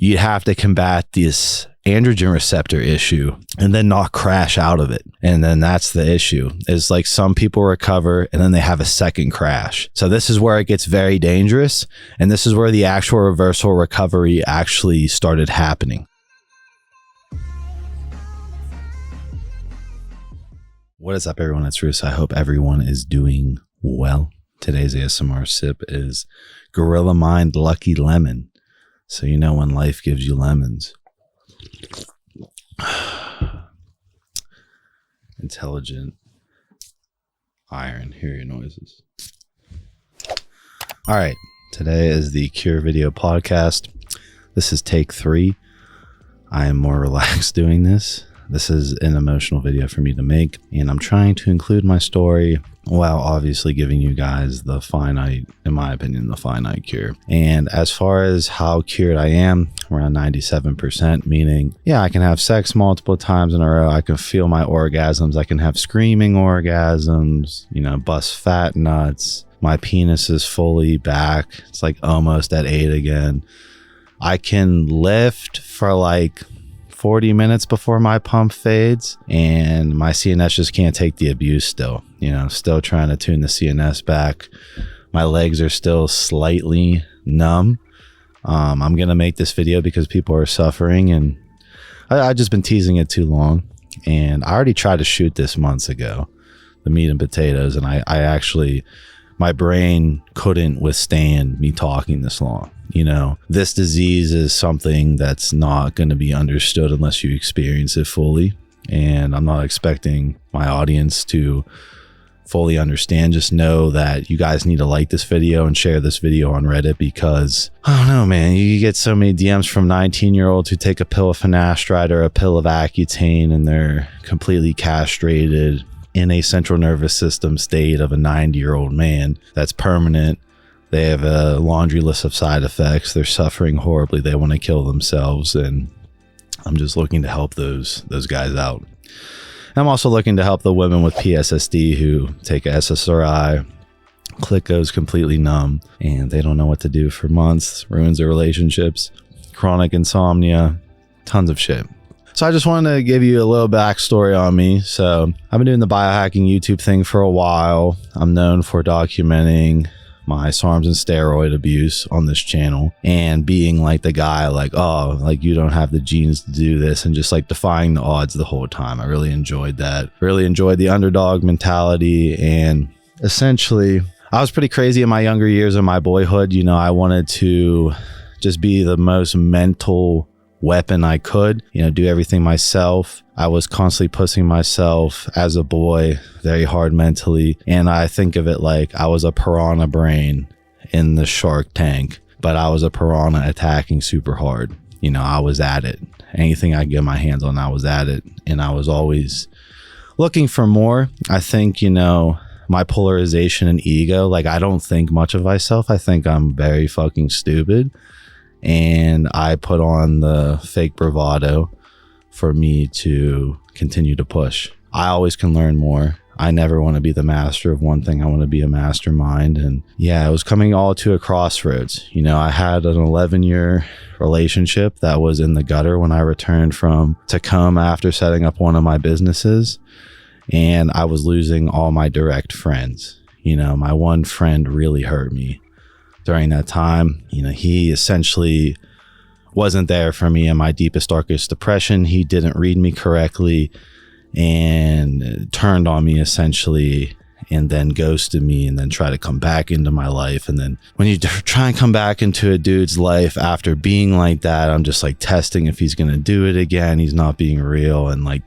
you have to combat this androgen receptor issue and then not crash out of it. And then that's the issue. Is like some people recover and then they have a second crash. So this is where it gets very dangerous. And this is where the actual reversal recovery actually started happening. What is up, everyone? It's Russo. I hope everyone is doing well. Today's ASMR sip is Gorilla Mind Lucky Lemon. So you know when life gives you lemons. Intelligent iron. Hear your noises. All right. Today is the Cure video podcast. This is take 3. I am more relaxed doing this. This is an emotional video for me to make, and I'm trying to include my story while obviously giving you guys the finite, in my opinion, the finite cure. And as far as how cured I am, around 97%, meaning, yeah, I can have sex multiple times in a row. I can feel my orgasms. I can have screaming orgasms, you know, bust fat nuts. My penis is fully back. It's like almost at 8 again. I can lift for like 40 minutes before my pump fades, and my CNS just can't take the abuse still. You know, still trying to tune the CNS back. My legs are still slightly numb. I'm going to make this video because people are suffering, and I've just been teasing it too long. And I already tried to shoot this months ago, the meat and potatoes, and I actually, my brain couldn't withstand me talking this long. You know, this disease is something that's not going to be understood unless you experience it fully. And I'm not expecting my audience to fully understand. Just know that you guys need to like this video and share this video on Reddit, because I don't know, man, you get so many DMs from 19-year-olds who take a pill of Finasteride or a pill of accutane and they're completely castrated in a central nervous system state of a 90-year-old man. That's permanent. They have a laundry list of side effects. They're suffering horribly. They want to kill themselves. And I'm just looking to help those guys out. I'm also looking to help the women with PSSD who take a SSRI. Clit goes completely numb and they don't know what to do for months. Ruins their relationships. Chronic insomnia. Tons of shit. So I just wanted to give you a little backstory on me. So I've been doing the biohacking YouTube thing for a while. I'm known for documenting my SARMs and steroid abuse on this channel and being like the guy like, oh, like you don't have the genes to do this, and just like defying the odds the whole time. I really enjoyed that. Really enjoyed the underdog mentality. And essentially I was pretty crazy in my younger years in my boyhood. You know, I wanted to just be the most mental weapon I could, you know, do everything myself. I was constantly pushing myself as a boy very hard mentally, and I think of it like I was a piranha brain in the shark tank, but I was a piranha attacking super hard. You know, I was at it. Anything I get my hands on, I was at it, and I was always looking for more. I think, you know, my polarization and ego, like I don't think much of myself. I think I'm very fucking stupid. And I put on the fake bravado for me to continue to push. I always can learn more. I never want to be the master of one thing. I want to be a mastermind. And yeah, it was coming all to a crossroads. You know, I had an 11-year relationship that was in the gutter when I returned from Tacoma after setting up one of my businesses. And I was losing all my direct friends. You know, my one friend really hurt me during that time. You know, he essentially wasn't there for me in my deepest, darkest depression. He didn't read me correctly and turned on me essentially, and then ghosted me, and then tried to come back into my life. And then when you try and come back into a dude's life after being like that, I'm just like testing if he's going to do it again. He's not being real. And like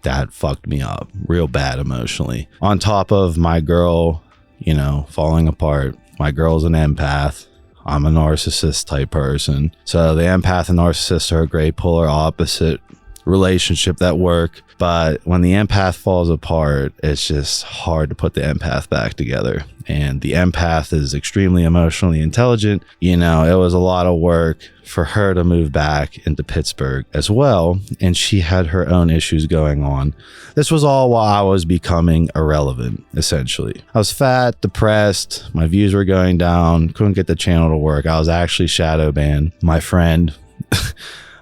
that fucked me up real bad emotionally. On top of my girl, you know, falling apart. My girl's an empath. I'm a narcissist type person. So the empath and narcissist are a great polar opposite relationship that work. But when the empath falls apart, it's just hard to put the empath back together. And the empath is extremely emotionally intelligent. You know, it was a lot of work for her to move back into Pittsburgh as well. And she had her own issues going on. This was all while I was becoming irrelevant, essentially. I was fat, depressed, my views were going down, couldn't get the channel to work. I was actually shadow banned. My friend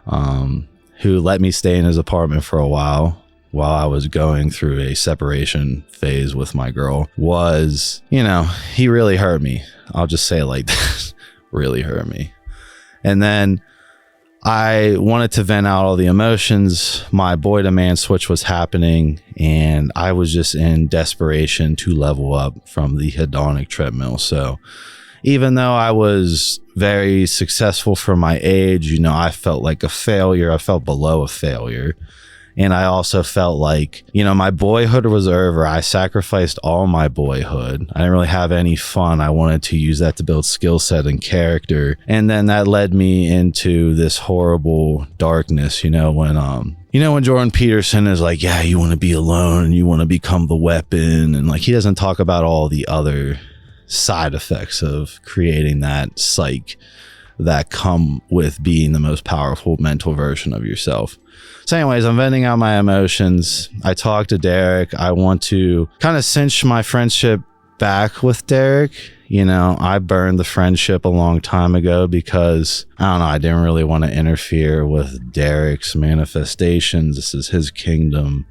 who let me stay in his apartment for a while I was going through a separation phase with my girl, was, he really hurt me. I'll just say it like this, really hurt me. And then I wanted to vent out all the emotions. My boy to man switch was happening, and I was just in desperation to level up from the hedonic treadmill. So even though I was very successful for my age, I felt like a failure. I felt below a failure. And I also felt like, my boyhood was over. I sacrificed all my boyhood. I didn't really have any fun. I wanted to use that to build skill set and character. And then that led me into this horrible darkness, when Jordan Peterson is like, yeah, you want to be alone and you want to become the weapon. And like, he doesn't talk about all the other side effects of creating that psyche that come with being the most powerful mental version of yourself. So anyways, I'm venting out my emotions. I talked to Derek. I want to kind of cinch my friendship back with Derek. I burned the friendship a long time ago because, I didn't really want to interfere with Derek's manifestations. This is his kingdom.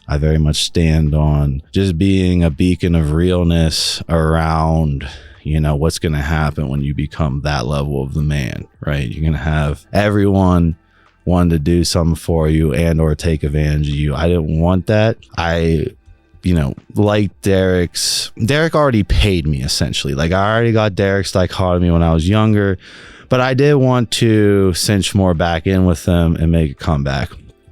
I very much stand on just being a beacon of realness around, what's going to happen when you become that level of the man, right? You're going to have everyone wanting to do something for you and or take advantage of you. I didn't want that. Like Derek already paid me essentially. Like I already got Derek's dichotomy when I was younger, but I did want to cinch more back in with them and make a comeback.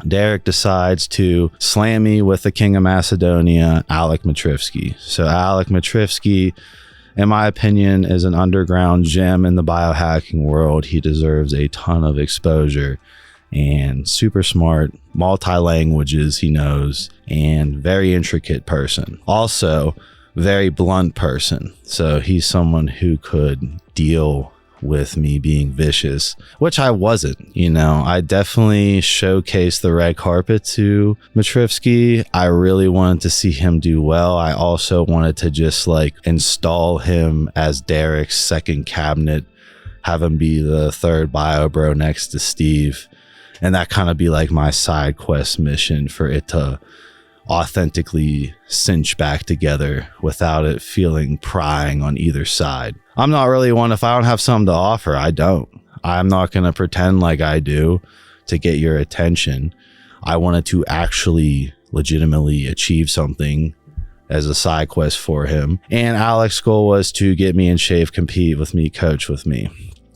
Derek decides to slam me with the King of Macedonia, Alec Matrivsky. So Alec Matrivsky, in my opinion, is an underground gem in the biohacking world. He deserves a ton of exposure, and super smart, multi-languages he knows, and very intricate person. Also, very blunt person. So he's someone who could deal with me being vicious, which I wasn't. I definitely showcased the red carpet to Matrivsky. I really wanted to see him do well. I also wanted to just install him as Derek's second cabinet, have him be the third bio bro next to Steve, and that kind of be like my side quest mission for it to authentically cinch back together without it feeling prying on either side. I'm not really one, if I don't have something to offer, I don't. I'm not going to pretend like I do to get your attention. I wanted to actually legitimately achieve something as a side quest for him. And Alec's goal was to get me in shape, compete with me, coach with me.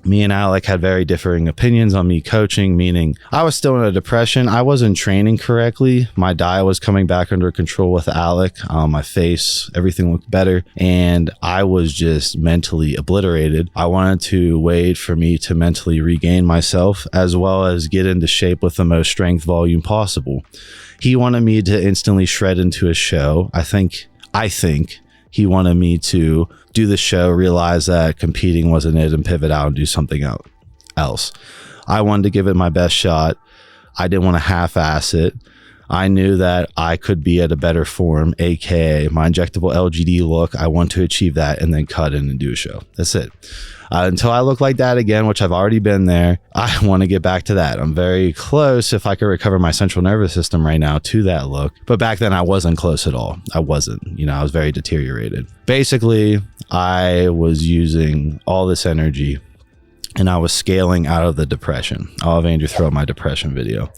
Me and Alec had very differing opinions on me coaching, meaning I was still in a depression. I wasn't training correctly. My diet was coming back under control with Alec. My face, everything looked better. And I was just mentally obliterated. I wanted to wait for me to mentally regain myself, as well as get into shape with the most strength volume possible. He wanted me to instantly shred into a show. I think he wanted me to do the show, realize that competing wasn't it, and pivot out and do something else. I wanted to give it my best shot. I didn't want to half-ass it. I knew that I could be at a better form, aka my injectable LGD look. I want to achieve that and then cut in and do a show. That's it. Until I look like that again, which I've already been there, I want to get back to that. I'm very close, if I could recover my central nervous system right now, to that look. But back then I wasn't close at all. I wasn't, I was very deteriorated. Basically, I was using all this energy and I was scaling out of the depression. I'll have Andrew throw up my depression video.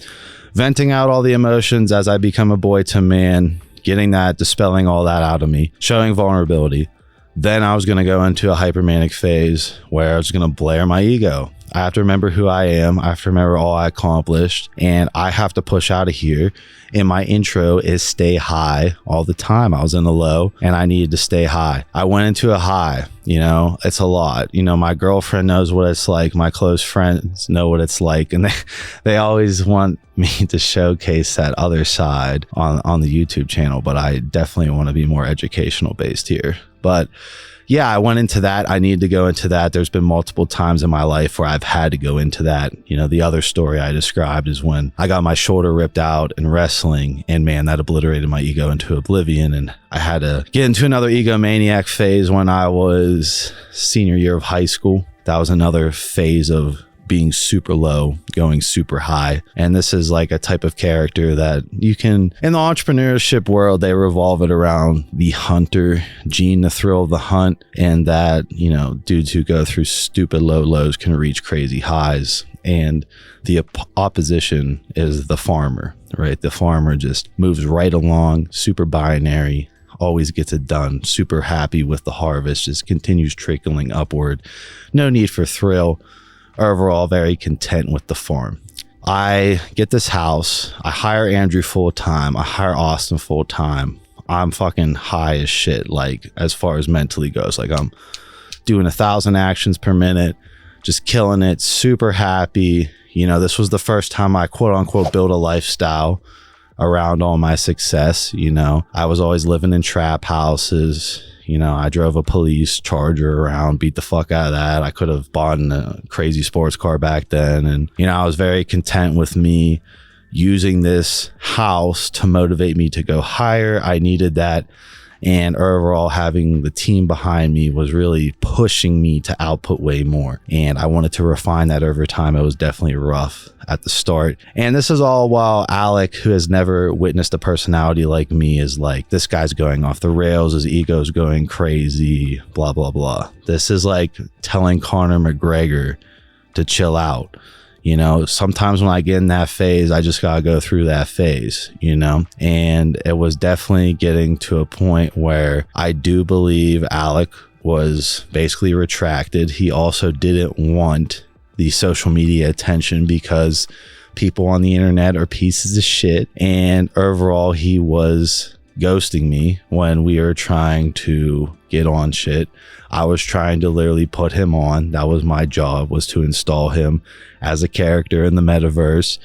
Venting out all the emotions as I become a boy to man, getting that, dispelling all that out of me, showing vulnerability. Then I was going to go into a hypermanic phase where I was going to blare my ego. I have to remember who I am. I have to remember all I accomplished, and I have to push out of here. And my intro is stay high all the time. I was in a low and I needed to stay high. I went into a high, it's a lot. My girlfriend knows what it's like. My close friends know what it's like. And they always want me to showcase that other side on the YouTube channel, but I definitely want to be more educational based here. But yeah, I went into that. I needed to go into that. There's been multiple times in my life where I've had to go into that. The other story I described is when I got my shoulder ripped out in wrestling, and man, that obliterated my ego into oblivion. And I had to get into another egomaniac phase when I was senior year of high school. That was another phase of being super low, going super high. And this is like a type of character that you can, in the entrepreneurship world, they revolve it around the hunter gene, the thrill of the hunt, and that, you know, dudes who go through stupid low lows can reach crazy highs. And the opposition is the farmer, right? The farmer just moves right along, super binary, always gets it done, super happy with the harvest, just continues trickling upward. No need for thrill. Overall, very content with the farm. I get this house. I hire Andrew full time. I hire Austin full time. I'm fucking high as shit, like as far as mentally goes. Like I'm doing 1,000 actions per minute, just killing it, super happy. You know, this was the first time I quote unquote built a lifestyle around all my success. You know, I was always living in trap houses. You know, I drove a police Charger around, beat the fuck out of that. I could have bought a crazy sports car back then. And, you know, I was very content with me using this house to motivate me to go higher. I needed that. And overall, having the team behind me was really pushing me to output way more. And I wanted to refine that over time. It was definitely rough at the start. And this is all while Alec, who has never witnessed a personality like me, is like, this guy's going off the rails. His ego's going crazy, blah, blah, blah. This is like telling Conor McGregor to chill out. You know, sometimes when I get in that phase, I just got to go through that phase, you know, and it was definitely getting to a point where I do believe Alec was basically retracted. He also didn't want the social media attention because people on the internet are pieces of shit. And overall, he was ghosting me when we were trying to get on shit. I was trying to literally put him on. That was my job, was to install him as a character in the metaverse,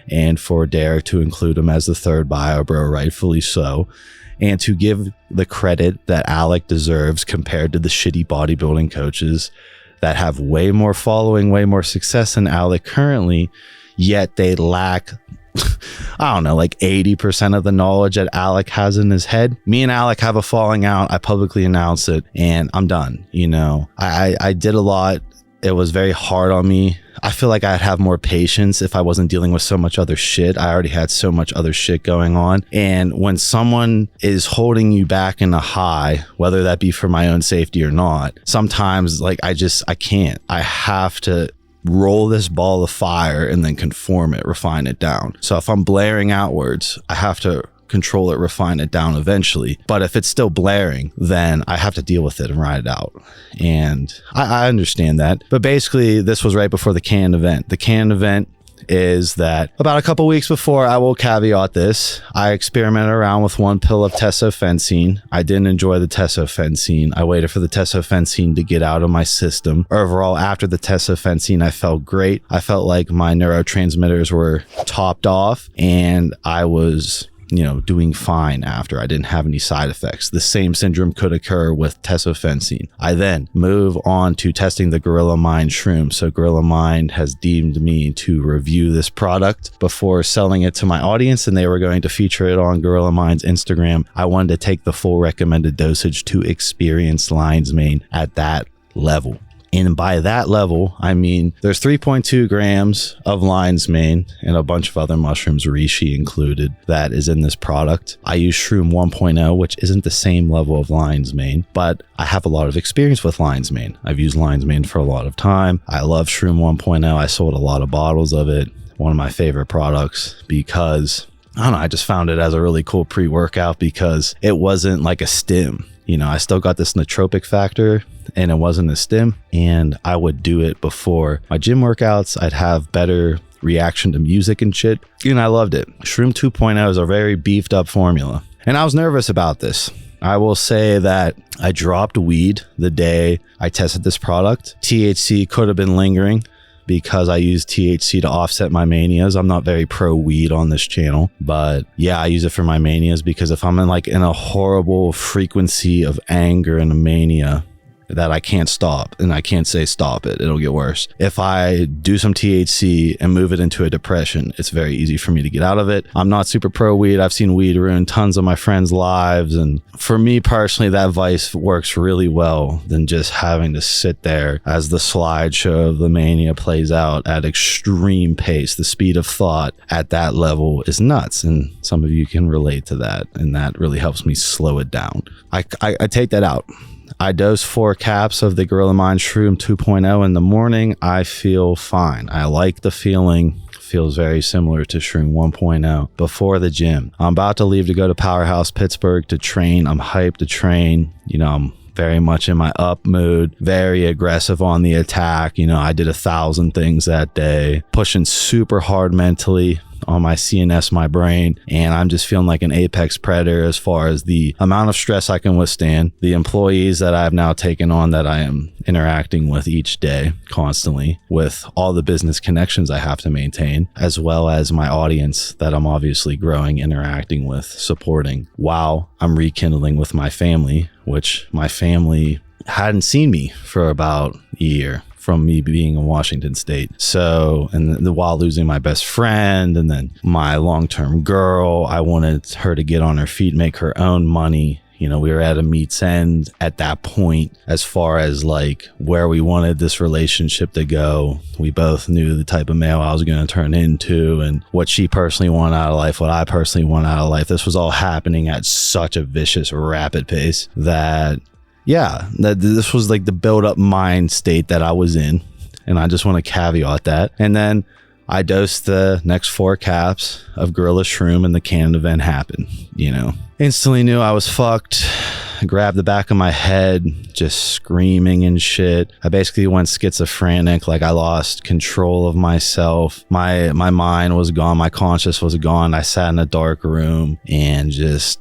and for Derek to include him as the third bio bro, rightfully so, and to give the credit that Alec deserves compared to the shitty bodybuilding coaches that have way more following, way more success than Alec currently, yet they lack I don't know, like 80% of the knowledge that Alec has in his head. Me and Alec have a falling out. I publicly announced it and I'm done. You know, I did a lot. It was very hard on me. I feel like I'd have more patience if I wasn't dealing with so much other shit. I already had so much other shit going on. And when someone is holding you back in a high, whether that be for my own safety or not, sometimes like I can't. I have to roll this ball of fire and then conform it, refine it down. So if I'm blaring outwards, I have to control it, refine it down eventually. But if it's still blaring, then I have to deal with it and ride it out. And I understand that. But basically, this was right before the Canon event. The Canon event is that about a couple weeks before, I will caveat this, I experimented around with one pill of tesofensine. I didn't enjoy the tesofensine. I waited for the tesofensine to get out of my system. Overall, after the tesofensine, I felt great. I felt like my neurotransmitters were topped off and I was, you know, doing fine after. I didn't have any side effects. The same syndrome could occur with tesofensine. I then move on to testing the Gorilla Mind shroom. So Gorilla Mind has deemed me to review this product before selling it to my audience, and they were going to feature it on Gorilla Mind's Instagram. I wanted to take the full recommended dosage to experienced lion's mane at that level. And by that level, I mean, there's 3.2 grams of lion's mane and a bunch of other mushrooms, reishi included, that is in this product. I use Shroom 1.0, which isn't the same level of lion's mane, but I have a lot of experience with lion's mane. I've used lion's mane for a lot of time. I love Shroom 1.0. I sold a lot of bottles of it. One of my favorite products because, I don't know, I just found it as a really cool pre-workout because it wasn't like a stim. You know, I still got this nootropic factor and it wasn't a stim, and I would do it before my gym workouts. I'd have better reaction to music and shit, and I loved it. Shroom 2.0 is a very beefed up formula, and I was nervous about this. I will say that I dropped weed the day I tested this product. THC could have been lingering because I use THC to offset my manias. I'm not very pro weed on this channel, but yeah, I use it for my manias because if I'm in a horrible frequency of anger and a mania, that I can't stop, and I can't say stop it, it'll get worse. If I do some THC and move it into a depression, it's very easy for me to get out of it. I'm not super pro weed. I've seen weed ruin tons of my friends' lives, and for me personally, that vice works really well than just having to sit there as the slideshow of the mania plays out at extreme pace. The speed of thought at that level is nuts, and some of you can relate to that, and that really helps me slow it down. I take that out. I dose 4 caps of the Gorilla Mind Shroom 2.0 in the morning. I feel fine. I like the feeling. Feels very similar to Shroom 1.0 before the gym. I'm about to leave to go to Powerhouse Pittsburgh to train. I'm hyped to train. You know, I'm very much in my up mood, very aggressive on the attack. You know, I did 1,000 things that day, pushing super hard mentally on my CNS, my brain, and I'm just feeling like an apex predator as far as the amount of stress I can withstand, the employees that I've now taken on that I am interacting with each day constantly, with all the business connections I have to maintain, as well as my audience that I'm obviously growing, interacting with, supporting, while I'm rekindling with my family, which my family hadn't seen me for about a year from me being in Washington State. So, and while losing my best friend and then my long-term girl, I wanted her to get on her feet, make her own money. You know, we were at a meet's end at that point as far as like where we wanted this relationship to go. We both knew the type of male I was going to turn into and what she personally wanted out of life, what I personally wanted out of life. This was all happening at such a vicious, rapid pace that this was like the build-up mind state that I was in, and I just want to caveat that. And then I dosed the next 4 caps of Gorilla Shroom, and the Canon event happened. You know, instantly knew I was fucked. I grabbed the back of my head, just screaming and shit. I basically went schizophrenic, like I lost control of myself. My mind was gone, my conscience was gone. I sat in a dark room and just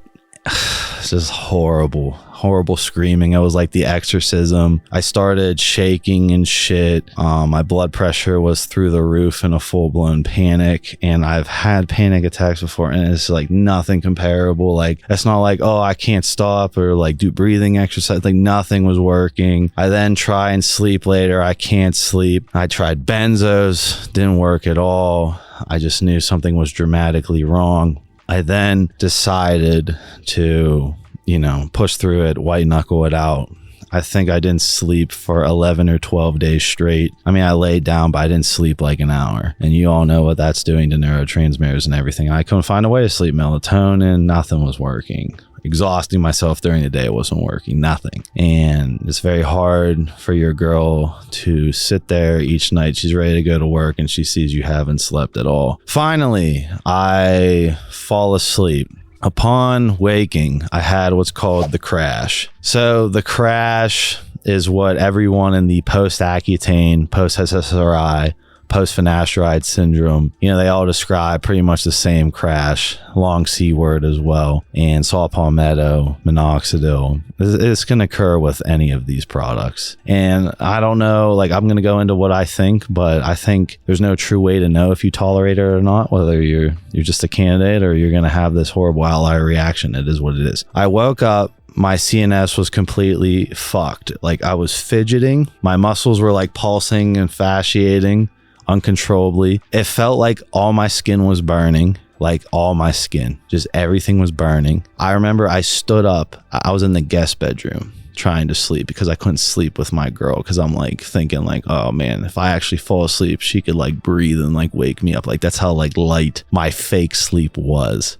horrible screaming. It was like the exorcism. I started shaking and shit. My blood pressure was through the roof in a full-blown panic, and I've had panic attacks before, and it's like nothing comparable. Like, it's not like, oh, I can't stop or like do breathing exercise. Like, nothing was working. I then try and sleep later. I can't sleep. I tried benzos, didn't work at all. I just knew something was dramatically wrong. I then decided to, you know, push through it, white knuckle it out. I think I didn't sleep for 11 or 12 days straight. I mean, I laid down, but I didn't sleep like an hour. And you all know what that's doing to neurotransmitters and everything. I couldn't find a way to sleep. Melatonin, nothing was working. Exhausting myself during the day, it wasn't working, nothing. And it's very hard for your girl to sit there each night. She's ready to go to work and she sees you haven't slept at all. Finally, I fall asleep. Upon waking, I had what's called the crash. So the crash is what everyone in the post-accutane, post-SSRI, post-Finasteride syndrome, you know, they all describe pretty much the same crash, long C word as well, and saw palmetto, minoxidil. This can occur with any of these products. And I don't know, like, I'm going to go into what I think, but I think there's no true way to know if you tolerate it or not, whether you're just a candidate or you're going to have this horrible outlier reaction. It is what it is. I woke up, my CNS was completely fucked. Like, I was fidgeting. My muscles were like pulsing and fasciating uncontrollably. It felt like all my skin was burning, like all my skin, just everything was burning. I remember I stood up. I was in the guest bedroom trying to sleep because I couldn't sleep with my girl, because I'm like thinking like, oh man, if I actually fall asleep, she could like breathe and like wake me up. Like, that's how like light my fake sleep was.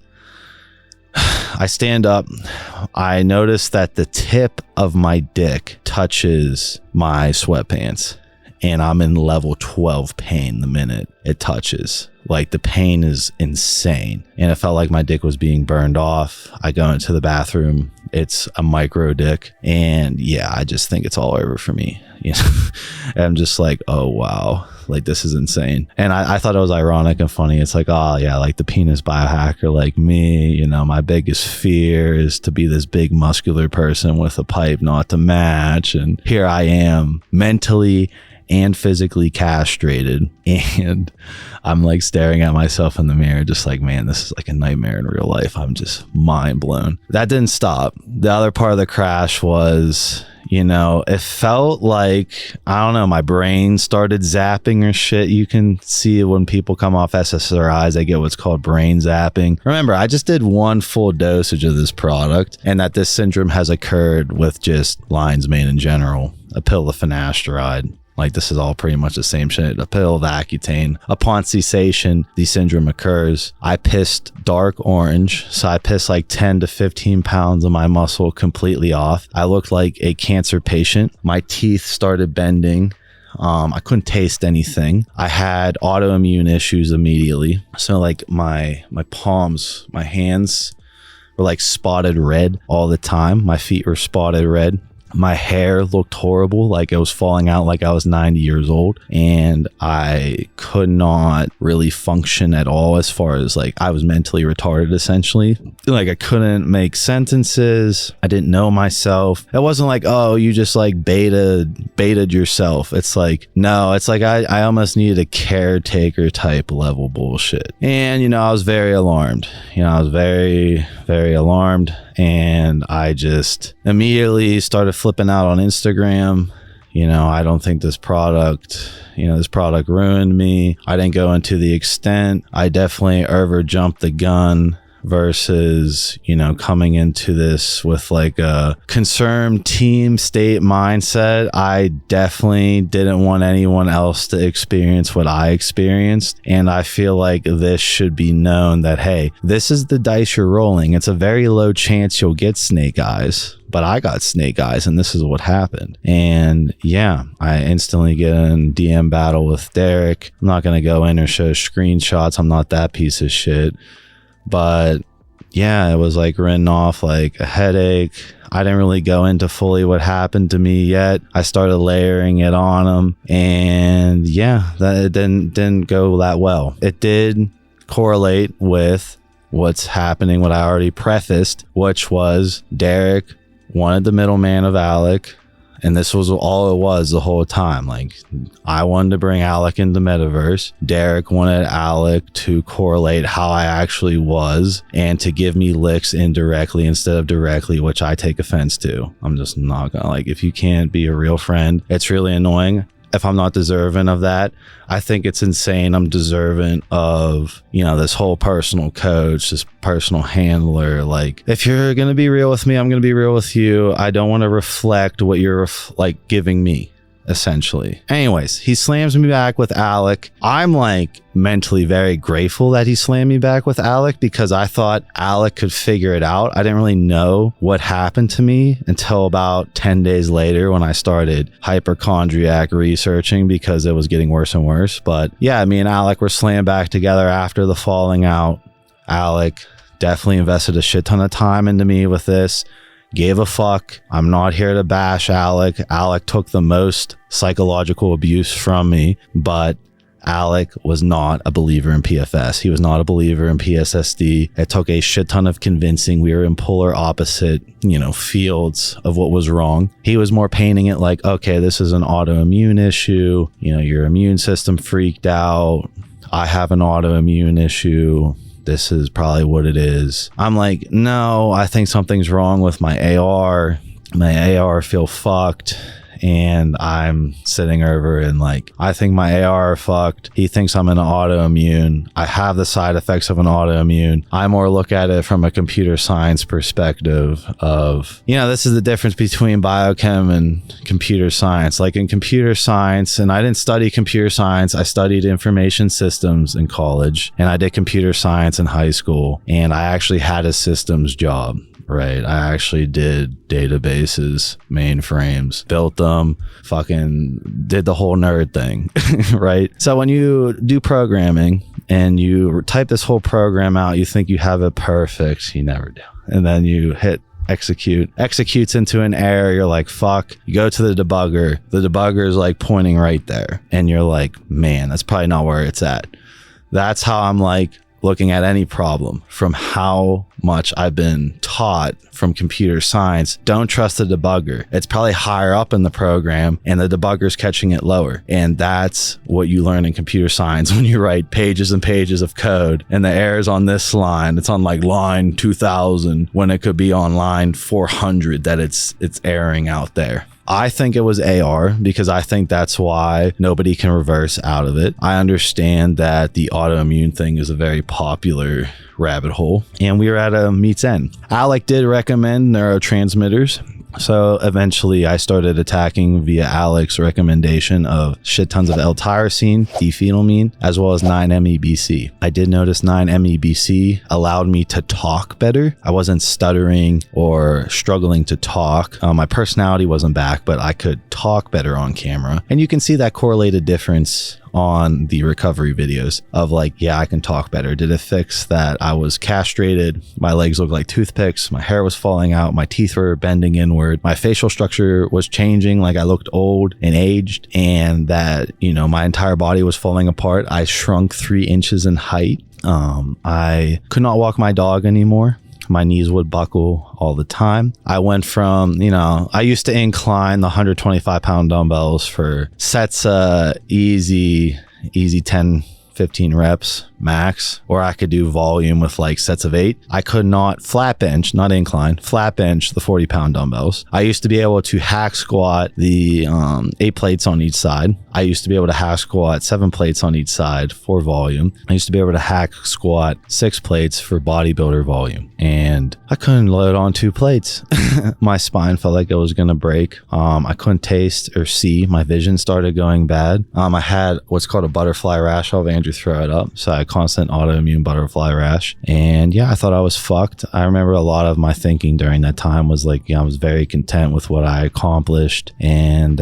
I stand up. I notice that the tip of my dick touches my sweatpants, and I'm in level 12 pain the minute it touches. Like, the pain is insane. And it felt like my dick was being burned off. I go into the bathroom. It's a micro dick. And yeah, I just think it's all over for me. You know? And I'm just like, oh, wow. Like, this is insane. And I thought it was ironic and funny. It's like, oh yeah, like the penis biohacker like me, you know, my biggest fear is to be this big muscular person with a pipe not to match. And here I am, mentally and physically castrated, and I'm like staring at myself in the mirror just like, man, this is like a nightmare in real life. I'm just mind blown. That didn't stop. The other part of the crash was, It felt like, I don't know, my brain started zapping or shit. You can see when people come off SSRIs, they get what's called brain zapping. Remember, I just did one full dosage of this product, and that this syndrome has occurred with just lion's mane in general, a pill of finasteride. Like, this is all pretty much the same shit. A pill of accutane. Upon cessation, the syndrome occurs. I pissed dark orange, so I pissed like 10 to 15 pounds of my muscle completely off. I looked like a cancer patient. My teeth started bending. I couldn't taste anything. I had autoimmune issues immediately. So like my palms, my hands were like spotted red all the time. My feet were spotted red. My hair looked horrible, like it was falling out like I was 90 years old, and I could not really function at all as far as like I was mentally retarded essentially. Like I couldn't make sentences. I didn't know myself. It wasn't like, oh, you just like baited yourself. It's like, no, it's like I almost needed a caretaker type level bullshit. And, I was very alarmed. I was very, very alarmed. And I just immediately started flipping out on Instagram. I don't think this product ruined me. I didn't go into the extent. I definitely jumped the gun versus, coming into this with like a concerned team state mindset. I definitely didn't want anyone else to experience what I experienced. And I feel like this should be known that, hey, this is the dice you're rolling. It's a very low chance you'll get snake eyes. But I got snake eyes, and this is what happened. And yeah, I instantly get in DM battle with Derek. I'm not going to go in or show screenshots. I'm not that piece of shit. But yeah, it was like written off like a headache. I didn't really go into fully what happened to me yet. I started layering it on him, and yeah, that it didn't go that well. It did correlate with what's happening, what I already prefaced, which was Derek wanted the middleman of Alec. And this was all it was the whole time. Like, I wanted to bring Alec into metaverse. Derek wanted Alec to correlate how I actually was and to give me licks indirectly instead of directly, which I take offense to. I'm just not gonna, like, if you can't be a real friend, it's really annoying. If I'm not deserving of that, I think it's insane. I'm deserving of, this whole personal coach, this personal handler. Like, if you're going to be real with me, I'm going to be real with you. I don't want to reflect what you're like giving me, essentially. Anyways, he slams me back with Alec. I'm like mentally very grateful that he slammed me back with Alec because I thought Alec could figure it out. I didn't really know what happened to me until about 10 days later when I started hypochondriac researching because it was getting worse and worse. But yeah, me and Alec were slammed back together after the falling out. Alec definitely invested a shit ton of time into me with this. Gave a fuck. I'm not here to bash Alec. Alec took the most psychological abuse from me, but Alec was not a believer in PFS. He was not a believer in PSSD. It took a shit ton of convincing. We were in polar opposite, fields of what was wrong. He was more painting it like, okay, this is an autoimmune issue. Your immune system freaked out. I have an autoimmune issue. This is probably what it is. I'm like, no, I think something's wrong with my AR. My AR feel fucked. And I'm sitting over and like, I think my AR fucked. He thinks I'm an autoimmune. I have the side effects of an autoimmune. I more look at it from a computer science perspective of, this is the difference between biochem and computer science. Like in computer science, and I didn't study computer science. I studied information systems in college, and I did computer science in high school. And I actually had a systems job. Right. I actually did databases, mainframes, built them, fucking did the whole nerd thing. Right. So when you do programming and you type this whole program out, you think you have it perfect. You never do. And then you hit executes into an error. You're like, fuck. You go to the debugger. The debugger is like pointing right there. And you're like, man, that's probably not where it's at. That's how I'm like looking at any problem from how much I've been taught from computer science. Don't trust the debugger. It's probably higher up in the program and the debugger's catching it lower. And that's what you learn in computer science when you write pages and pages of code and the error's on this line. It's on like line 2000 when it could be on line 400 that it's erroring out there. I think it was AR because I think that's why nobody can reverse out of it. I understand that the autoimmune thing is a very popular rabbit hole, and we were at a meet's end. Alec did recommend neurotransmitters. So eventually I started attacking via Alec's recommendation of shit tons of L-tyrosine, D-phenylamine, as well as 9-MeBC. I did notice 9-MeBC allowed me to talk better. I wasn't stuttering or struggling to talk. My personality wasn't back, but I could talk better on camera. And you can see that correlated difference on the recovery videos of like, yeah, I can talk better. Did it fix that I was castrated? My legs looked like toothpicks. My hair was falling out. My teeth were bending inward. My facial structure was changing. Like I looked old and aged, and that, you know, my entire body was falling apart. I shrunk 3 inches in height. I could not walk my dog anymore. My knees would buckle all the time. I went from, you know, I used to incline the 125-pound dumbbells for sets, easy 10, 15 reps max, or I could do volume with like sets of 8. I could not flat bench, not incline, flat bench the 40-pound dumbbells. I used to be able to hack squat the 8 plates on each side. I used to be able to hack squat 7 plates on each side for volume. I used to be able to hack squat 6 plates for bodybuilder volume, and I couldn't load on 2 plates. My spine felt like it was gonna break. I couldn't taste or see. My vision started going bad. I had what's called a butterfly rash. I'll have Andrew throw it up. So I had constant autoimmune butterfly rash, and yeah, I thought I was fucked. I remember a lot of my thinking during that time was like, I was very content with what I accomplished, and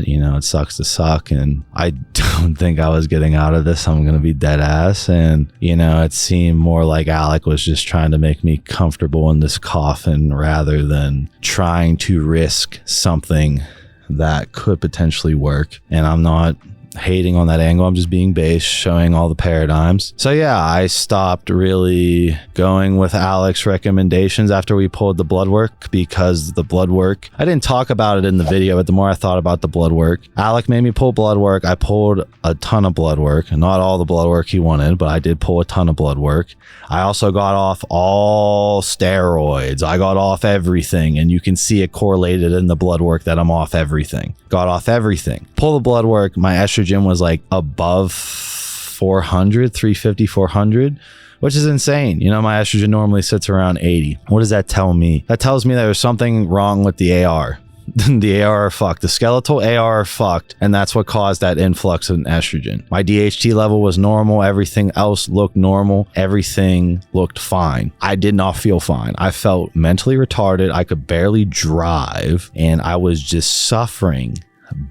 you know, it sucks to suck, and I don't think I was getting out of this. I'm gonna be dead ass. And you know, it seemed more like Alec was just trying to make me comfortable in this coffin rather than trying to risk something that could potentially work. And I'm not hating on that angle. I'm just being base, showing all the paradigms. So yeah, I stopped really going with Alec's recommendations after we pulled the blood work, because the blood work, I didn't talk about it in the video, but the more I thought about the blood work, Alec made me pull blood work. I pulled a ton of blood work, not all the blood work he wanted, but I did pull a ton of blood work. I also got off all steroids. I got off everything, and you can see it correlated in the blood work that I'm off everything. Got off everything. Pull the blood work, my estrogen was like above 400, 350, 400, which is insane. You know, my estrogen normally sits around 80. What does that tell me? That tells me there's something wrong with the AR. The AR are fucked. The skeletal AR are fucked, and that's what caused that influx in estrogen. My DHT level was normal. Everything else looked normal. Everything looked fine. I did not feel fine. I felt mentally retarded. I could barely drive, and I was just suffering,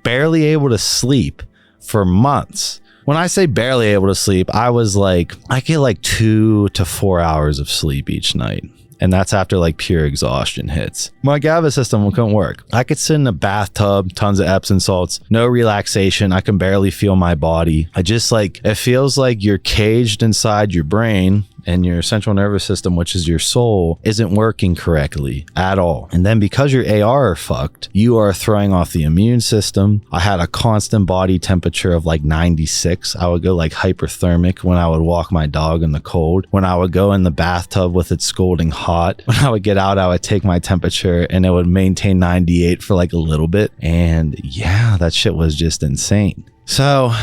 barely able to sleep for months. When I say barely able to sleep, I was like, I get like 2 to 4 hours of sleep each night. And that's after like pure exhaustion hits. My GABA system couldn't work. I could sit in a bathtub, tons of Epsom salts, no relaxation. I can barely feel my body. I just like, it feels like you're caged inside your brain, and your central nervous system, which is your soul, isn't working correctly at all. And then because your AR are fucked, you are throwing off the immune system. I had a constant body temperature of like 96. I would go like hyperthermic when I would walk my dog in the cold. When I would go in the bathtub with it scalding hot. When I would get out, I would take my temperature and it would maintain 98 for like a little bit. And yeah, that shit was just insane. So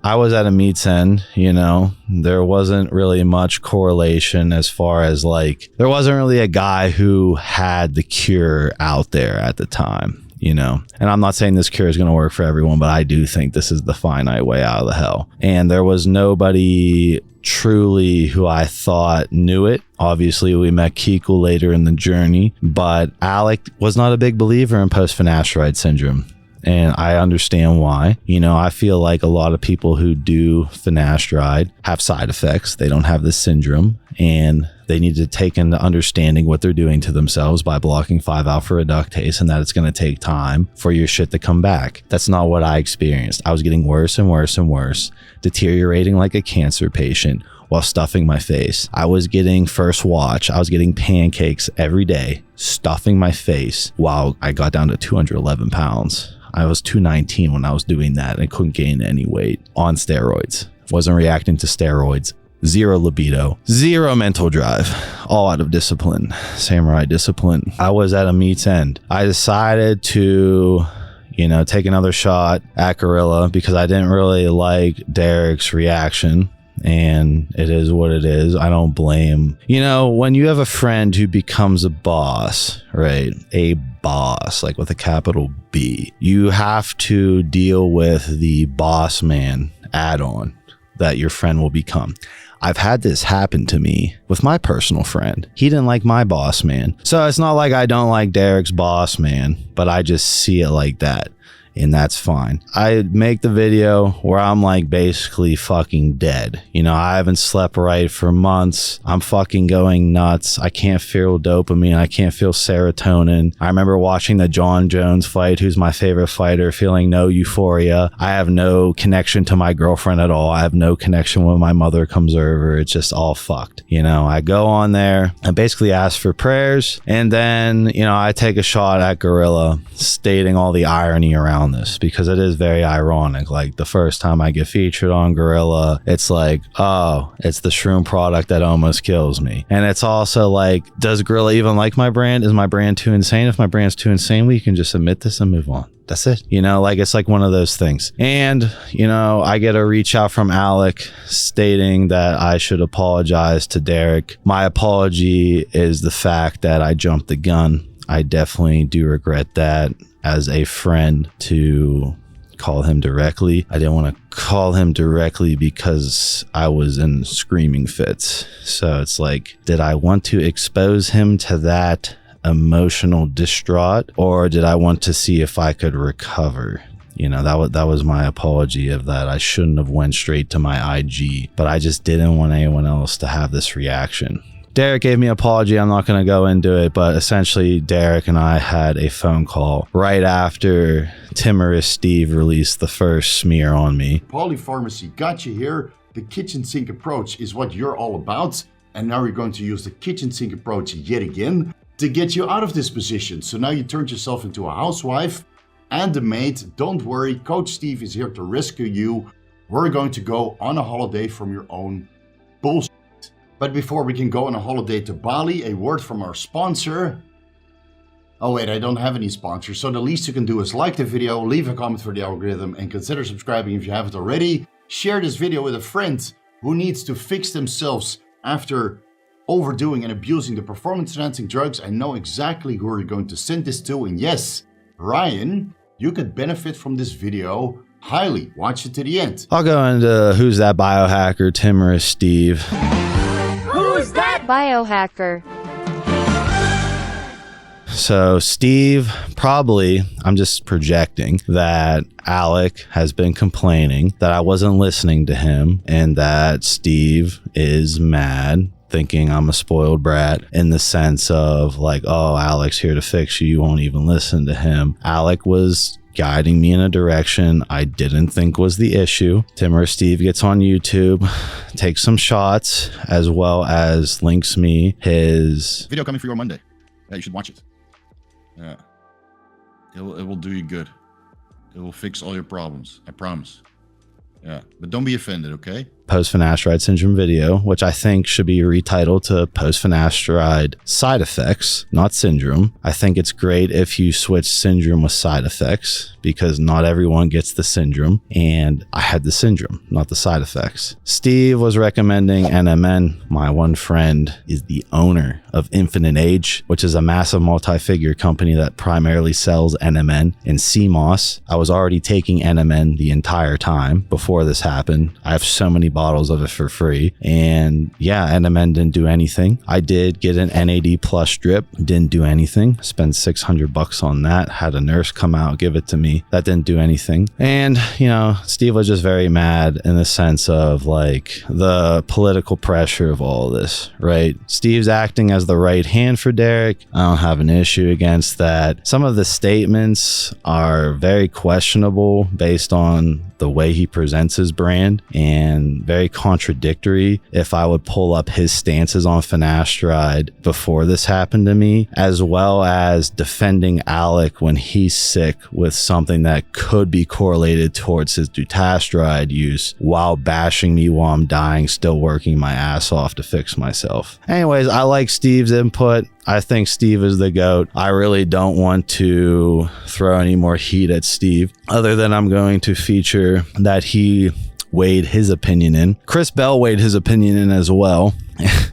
I was at a meet's end, you know, there wasn't really much correlation as far as like, there wasn't really a guy who had the cure out there at the time, you know, and I'm not saying this cure is going to work for everyone, but I do think this is the finite way out of the hell. And there was nobody truly who I thought knew it. Obviously, we met Kikel later in the journey, but Alec was not a big believer in post-Finasteride syndrome. And I understand why. You know, I feel like a lot of people who do finasteride have side effects. They don't have this syndrome, and they need to take into understanding what they're doing to themselves by blocking 5-alpha reductase, and that it's going to take time for your shit to come back. That's not what I experienced. I was getting worse and worse and worse, deteriorating like a cancer patient while stuffing my face. I was getting first watch. I was getting pancakes every day, stuffing my face while I got down to 211 pounds. I was 219 when I was doing that and couldn't gain any weight on steroids. Wasn't reacting to steroids. Zero libido, zero mental drive, all out of discipline, samurai discipline. I was at a meet's end. I decided to you know, take another shot at Gorilla because I didn't really like Derek's reaction. And it is what it is. I don't blame. You know, when you have a friend who becomes a boss, right? A boss, like with a capital B, you have to deal with the boss man add-on that your friend will become. I've had this happen to me with my personal friend. He didn't like my boss man. So it's not like I don't like Derek's boss man, but I just see it like that. And that's fine. I make the video where I'm like basically fucking dead. You know, I haven't slept right for months. I'm fucking going nuts. I can't feel dopamine. I can't feel serotonin. I remember watching the John Jones fight, who's my favorite fighter, feeling no euphoria. I have no connection to my girlfriend at all. I have no connection when my mother comes over. It's just all fucked. You know, I go on there and basically ask for prayers. And then, you know, I take a shot at Gorilla, stating all the irony around this, because it is very ironic. Like the first time I get featured on Gorilla, it's like, oh, it's the shroom product that almost kills me. And it's also like, does Gorilla even like my brand? Is my brand too insane? If my brand's too insane, we can just admit this and move on. That's it. You know, like it's like one of those things. And, you know, I get a reach out from Alec stating that I should apologize to Derek. My apology is the fact that I jumped the gun. I definitely do regret that. As a friend, to call him directly. I didn't want to call him directly because I was in screaming fits. So it's like, did I want to expose him to that emotional distraught, or did I want to see if I could recover? You know, that was my apology of that. I shouldn't have went straight to my IG, but I just didn't want anyone else to have this reaction. Derek gave me an apology. I'm not going to go into it, but essentially Derek and I had a phone call right after Timorous Steve released the first smear on me. Polypharmacy got you here. The kitchen sink approach is what you're all about. And now we're going to use the kitchen sink approach yet again to get you out of this position. So now you turned yourself into a housewife and a maid. Don't worry, Coach Steve is here to rescue you. We're going to go on a holiday from your own bullshit. But before we can go on a holiday to Bali, a word from our sponsor. Oh wait, I don't have any sponsors, so the least you can do is like the video, leave a comment for the algorithm, and consider subscribing if you haven't already. Share this video with a friend who needs to fix themselves after overdoing and abusing the performance-enhancing drugs. I know exactly who you're going to send this to, and yes, Ryan, you could benefit from this video highly. Watch it to the end. I'll go into who's that biohacker, Timorous Steve. Who's that biohacker? So Steve, probably, I'm just projecting that Alec has been complaining that I wasn't listening to him and that Steve is mad, thinking I'm a spoiled brat in the sense of like, oh, Alec's here to fix you. You won't even listen to him. Alec was guiding me in a direction I didn't think was the issue. Timorous Steve gets on YouTube, takes some shots, as well as links me his video coming for you on Monday. Yeah, you should watch it. Yeah, it will do you good. It will fix all your problems. I promise. Yeah, but don't be offended, okay? Post-Finasteride syndrome video, which I think should be retitled to post-Finasteride side effects, not syndrome. I think it's great if you switch syndrome with side effects because not everyone gets the syndrome, and I had the syndrome, not the side effects. Steve was recommending NMN. My one friend is the owner of Infinite Age, which is a massive multi-figure company that primarily sells NMN and CMOS. I was already taking NMN the entire time before this happened. I have so many bottles of it for free, and yeah, NMN didn't do anything. I did get an NAD plus drip, didn't do anything. Spent $600 on that, had a nurse come out, give it to me. That didn't do anything. And you know, Steve was just very mad in the sense of like the political pressure of all of this, right? Steve's acting as the right hand for Derek. I don't have an issue against that. Some of the statements are very questionable based on the way he presents his brand, and very contradictory if I would pull up his stances on finasteride before this happened to me, as well as defending Alec when he's sick with something that could be correlated towards his dutasteride use, while bashing me while I'm dying, still working my ass off to fix myself. Anyways, I like Steve's input. I think Steve is the GOAT. I really don't want to throw any more heat at Steve, other than I'm going to feature that he weighed his opinion in. Chris Bell weighed his opinion in as well.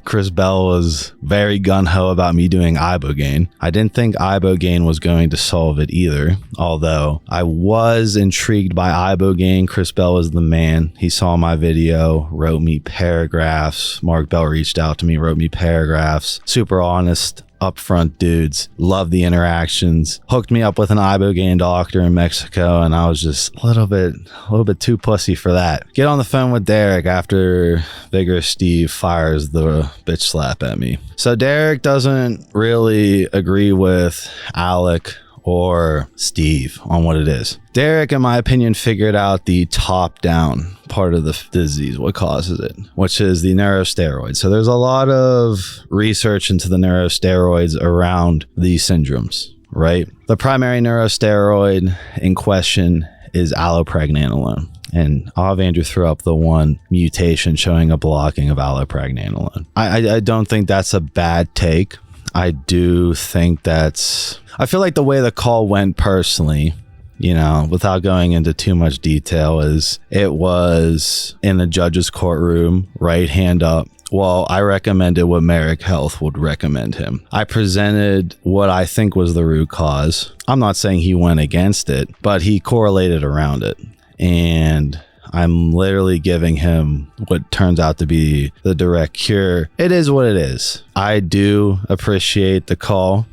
Chris Bell was very gung-ho about me doing ibogaine. I didn't think ibogaine was going to solve it either, although I was intrigued by ibogaine. Chris Bell was the man. He saw my video, wrote me paragraphs. Mark Bell reached out to me, wrote me paragraphs. Super honest, upfront dudes. Love the interactions. Hooked me up with an ibogaine doctor in Mexico, and I was just a little bit too pussy for that. Get on the phone with Derek after Vigorous Steve fires the bitch slap at me. So Derek doesn't really agree with Alec or Steve on what it is. Derek, in my opinion, figured out the top-down part of the disease, what causes it, which is the neurosteroids. So there's a lot of research into the neurosteroids around these syndromes, right? The primary neurosteroid in question is allopregnanolone. And I'll have Andrew throw up the one mutation showing a blocking of allopregnanolone. I don't think that's a bad take. I do think I feel like the way the call went personally, you know, without going into too much detail, is it was in the judge's courtroom, right hand up. Well, I recommended what Merrick Health would recommend him. I presented what I think was the root cause. I'm not saying he went against it, but he correlated around it. And I'm literally giving him what turns out to be the direct cure. It is what it is. I do appreciate the call.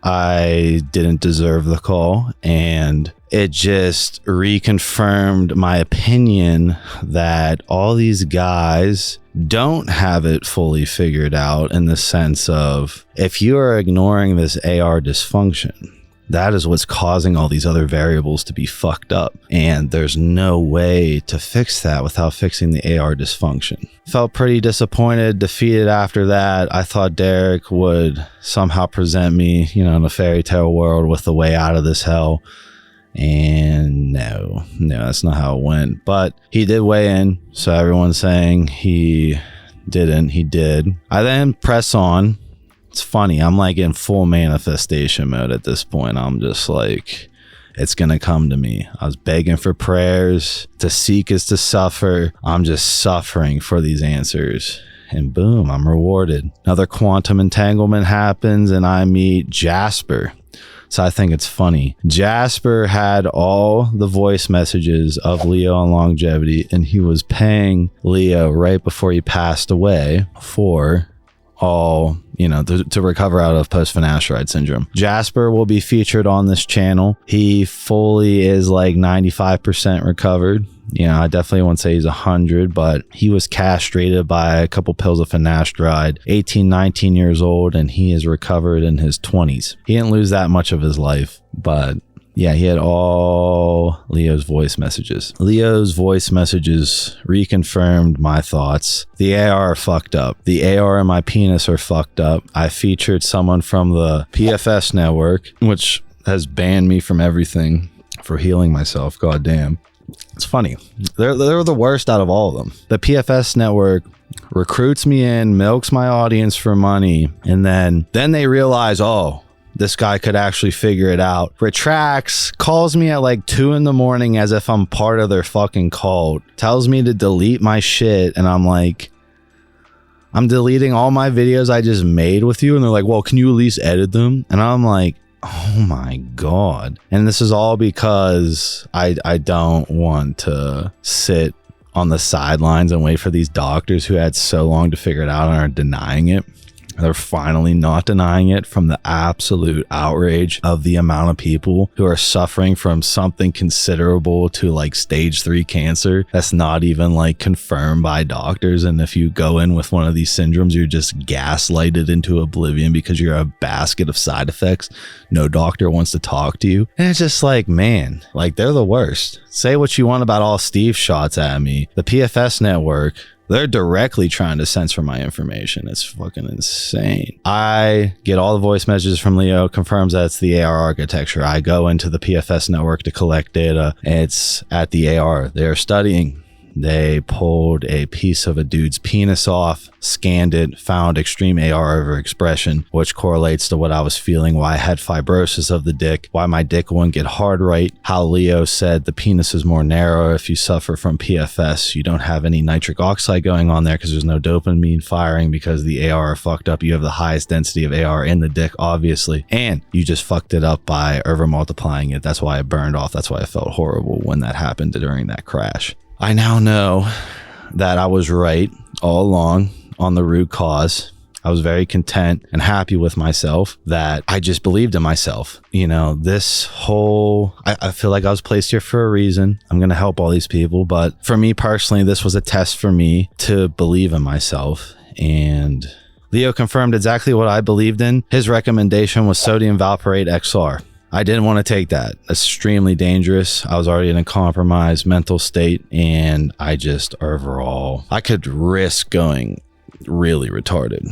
I didn't deserve the call, and it just reconfirmed my opinion that all these guys don't have it fully figured out, in the sense of, if you are ignoring this AR dysfunction, that is what's causing all these other variables to be fucked up. And there's no way to fix that without fixing the AR dysfunction. Felt pretty disappointed, defeated after that. I thought Derek would somehow present me, you know, in a fairy tale world with the way out of this hell. And no, that's not how it went. But he did weigh in. So everyone's saying he didn't. He did. I then press on. It's funny, I'm like in full manifestation mode at this point. I'm just like, it's gonna come to me. I was begging for prayers. To seek is to suffer. I'm just suffering for these answers. And boom, I'm rewarded. Another quantum entanglement happens and I meet Jasper. So I think it's funny. Jasper had all the voice messages of Leo on longevity, and he was paying Leo right before he passed away for all, you know, to recover out of post-finasteride syndrome. Jasper will be featured on this channel. He fully is like 95% recovered. You know, I definitely won't say he's 100, but he was castrated by a couple pills of finasteride, 18, 19 years old, and he is recovered in his 20s. He didn't lose that much of his life, but yeah, he had all Leo's voice messages. Leo's voice messages reconfirmed my thoughts. The AR are fucked up. The AR and my penis are fucked up. I featured someone from the PFS network, which has banned me from everything for healing myself. Goddamn. It's funny. They're the worst out of all of them. The PFS network recruits me in, milks my audience for money, and then they realize, oh, this guy could actually figure it out. Retracts, calls me at like 2 a.m. as if I'm part of their fucking cult. Tells me to delete my shit. And I'm like, I'm deleting all my videos I just made with you. And they're like, well, can you at least edit them? And I'm like, oh my God. And this is all because I don't want to sit on the sidelines and wait for these doctors who had so long to figure it out and are denying it. They're finally not denying it from the absolute outrage of the amount of people who are suffering from something considerable to like stage 3 cancer that's not even like confirmed by doctors. And if you go in with one of these syndromes, you're just gaslighted into oblivion because you're a basket of side effects. No doctor wants to talk to you. And it's just like, man, like they're the worst. Say what you want about all Steve shots at me. The PFS network, they're directly trying to censor my information. It's fucking insane. I get all the voice messages from Leo, confirms that it's the AR architecture. I go into the PFS network to collect data. It's at the AR. They're studying. They pulled a piece of a dude's penis off, scanned it, found extreme AR overexpression, which correlates to what I was feeling, why I had fibrosis of the dick, why my dick wouldn't get hard right, how Leo said the penis is more narrow if you suffer from PFS. You don't have any nitric oxide going on there because there's no dopamine firing because the AR are fucked up. You have the highest density of AR in the dick, obviously, and you just fucked it up by over multiplying it. That's why it burned off. That's why I felt horrible when that happened during that crash. I now know that I was right all along on the root cause. I was very content and happy with myself that I just believed in myself. You know, this whole, I feel like I was placed here for a reason. I'm going to help all these people. But for me personally, this was a test for me to believe in myself. And Leo confirmed exactly what I believed in. His recommendation was sodium valproate XR. I didn't want to take that. Extremely dangerous. I was already in a compromised mental state, and I just overall, I could risk going really retarded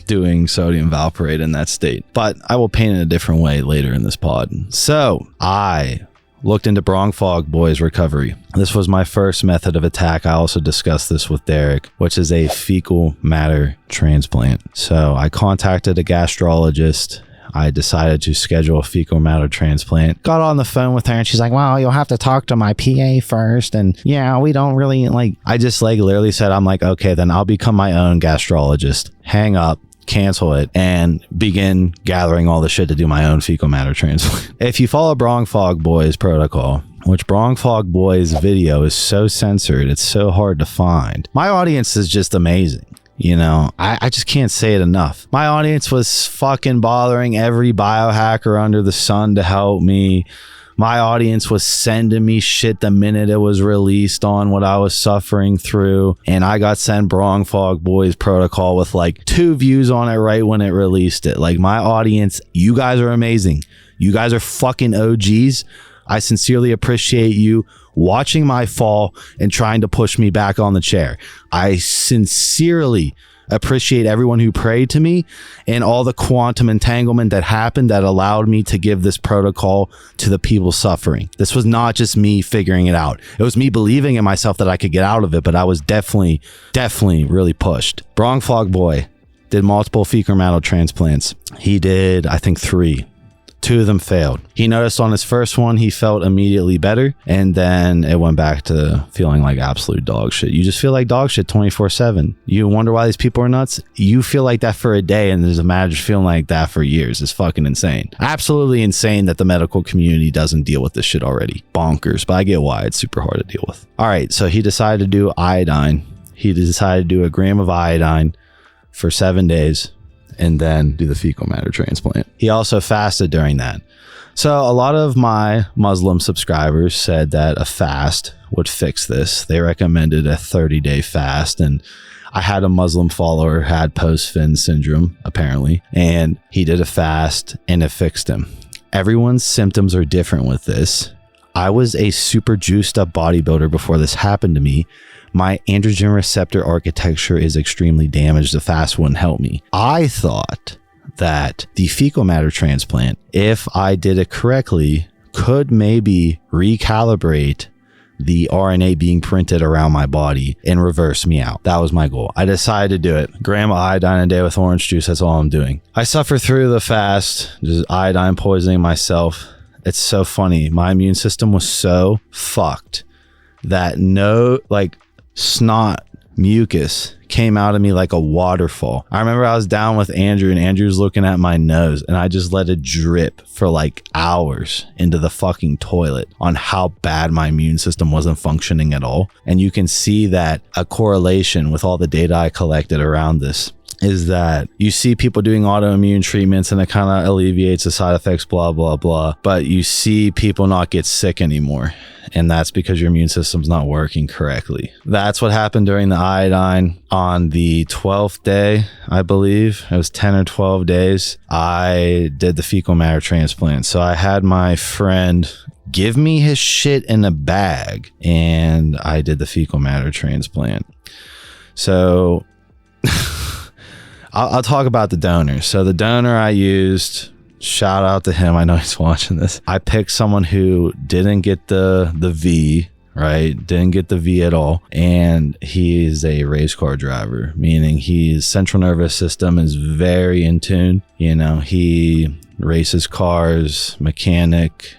doing sodium valproate in that state. But I will paint it a different way later in this pod. So I looked into BrongFogBoy's recovery. This was my first method of attack. I also discussed this with Derek, which is a fecal matter transplant. So I contacted a gastrologist. I decided to schedule a fecal matter transplant. Got on the phone with her and she's like, well, you'll have to talk to my PA first. And yeah, we don't really like, I just like literally said, I'm like, okay, then I'll become my own gastrologist. Hang up, cancel it, and begin gathering all the shit to do my own fecal matter transplant. If you follow BrongFogBoy's protocol, which BrongFogBoy's video is so censored, it's so hard to find. My audience is just amazing. You know, I just can't say it enough. My audience was fucking bothering every biohacker under the sun to help me. My audience was sending me shit the minute it was released on what I was suffering through. And I got sent BrongFogBoy's protocol with like 2 views on it right when it released it. Like my audience, you guys are amazing. You guys are fucking OGs. I sincerely appreciate you watching my fall and trying to push me back on the chair. I sincerely appreciate everyone who prayed to me and all the quantum entanglement that happened that allowed me to give this protocol to the people suffering. This was not just me figuring it out. It was me believing in myself that I could get out of it, but I was definitely really pushed. BrongFogBoy did multiple fecal matter transplants. He did, I think, 3. 2 of them failed. He noticed on his first one, he felt immediately better. And then it went back to feeling like absolute dog shit. You just feel like dog shit 24/7. You wonder why these people are nuts. You feel like that for a day. And there's a matter of feeling like that for years. It's fucking insane. Absolutely insane that the medical community doesn't deal with this shit already. Bonkers. But I get why it's super hard to deal with. All right. So he decided to do iodine. He decided to do 1 gram of iodine for 7 days. And then do the fecal matter transplant. He also fasted during that. So a lot of my Muslim subscribers said that a fast would fix this. They recommended a 30-day fast. And I had a Muslim follower who had post-Fin syndrome, apparently. And he did a fast and it fixed him. Everyone's symptoms are different with this. I was a super juiced up bodybuilder before this happened to me. My androgen receptor architecture is extremely damaged. The fast wouldn't help me. I thought that the fecal matter transplant, if I did it correctly, could maybe recalibrate the RNA being printed around my body and reverse me out. That was my goal. I decided to do it. Gram of iodine a day with orange juice. That's all I'm doing. I suffer through the fast, just iodine poisoning myself. It's so funny. My immune system was so fucked that snot mucus came out of me like a waterfall. I remember I was down with Andrew and Andrew was looking at my nose and I just let it drip for like hours into the fucking toilet on how bad my immune system wasn't functioning at all. And you can see that a correlation with all the data I collected around this. is that you see people doing autoimmune treatments and it kind of alleviates the side effects, blah, blah, blah. But you see people not get sick anymore. And that's because your immune system's not working correctly. That's what happened during the iodine. On the 12th day, I believe, it was 10 or 12 days, I did the fecal matter transplant. So I had my friend give me his shit in a bag and I did the fecal matter transplant. So I'll talk about the donor. So the donor I used, shout out to him. I know he's watching this. I picked someone who didn't get the V, right? Didn't get the V at all. And he's a race car driver, meaning his central nervous system is very in tune. You know, he races cars, mechanic,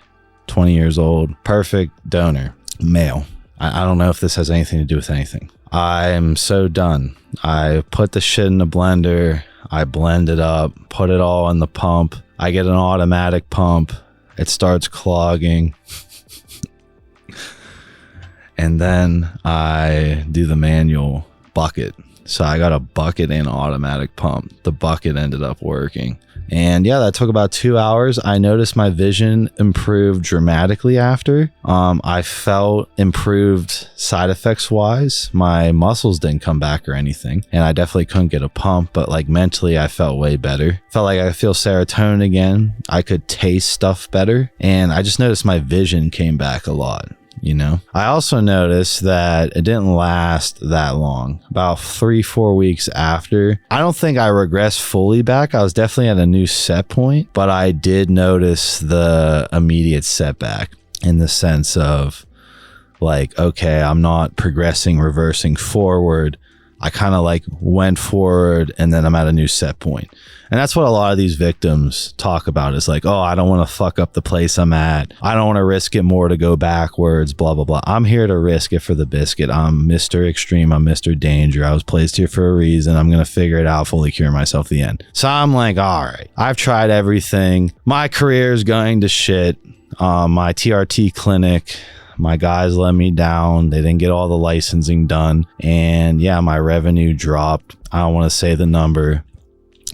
20 years old, perfect donor, male. I don't know if this has anything to do with anything. I'm so done. I put the shit in the blender. I blend it up, put it all in the pump. I get an automatic pump. It starts clogging. And then I do the manual bucket. So I got a bucket and an automatic pump. The bucket ended up working. And yeah, that took about 2 hours. I noticed my vision improved dramatically after. I felt improved side effects wise. My muscles didn't come back or anything. And I definitely couldn't get a pump, but like mentally I felt way better. Felt like I feel serotonin again. I could taste stuff better. And I just noticed my vision came back a lot. You know, I also noticed that it didn't last that long, about 3-4 weeks after. I don't think I regressed fully back. I was definitely at a new set point, but I did notice the immediate setback in the sense of like, okay, I'm not progressing, reversing forward. I kind of like went forward and then I'm at a new set point. And that's what a lot of these victims talk about is like, oh, I don't want to fuck up the place I'm at. I don't want to risk it more to go backwards, blah, blah, blah. I'm here to risk it for the biscuit. I'm Mr. Extreme. I'm Mr. Danger. I was placed here for a reason. I'm going to figure it out, fully cure myself at the end. So I'm like, all right, I've tried everything. My career is going to shit. My TRT clinic, my guys let me down. They didn't get all the licensing done. And yeah, my revenue dropped. I don't want to say the number,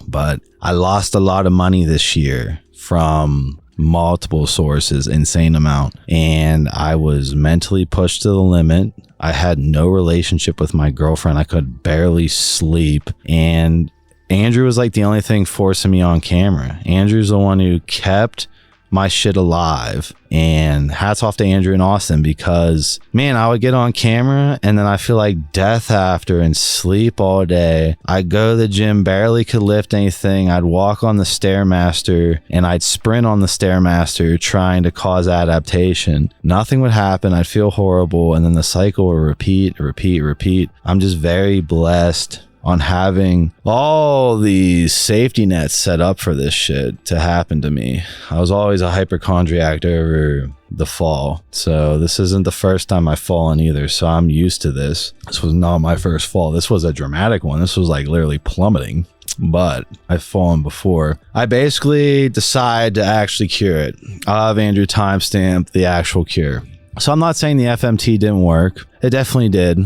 but I lost a lot of money this year from multiple sources, insane amount. And I was mentally pushed to the limit. I had no relationship with my girlfriend. I could barely sleep. And Andrew was like the only thing forcing me on camera. Andrew's the one who kept my shit alive, and hats off to Andrew and Austin because man, I would get on camera and then I feel like death after and sleep all day. I'd go to the gym, barely could lift anything. I'd walk on the Stairmaster and I'd sprint on the Stairmaster trying to cause adaptation. Nothing would happen. I'd feel horrible and then the cycle would repeat. I'm just very blessed on having all these safety nets set up for this shit to happen to me. I was always a hypochondriac over the fall. So this isn't the first time I've fallen either. So I'm used to this. This was not my first fall. This was a dramatic one. This was like literally plummeting. But I've fallen before. I basically decide to actually cure it. I'll have Andrew timestamp the actual cure. So I'm not saying the FMT didn't work. It definitely did.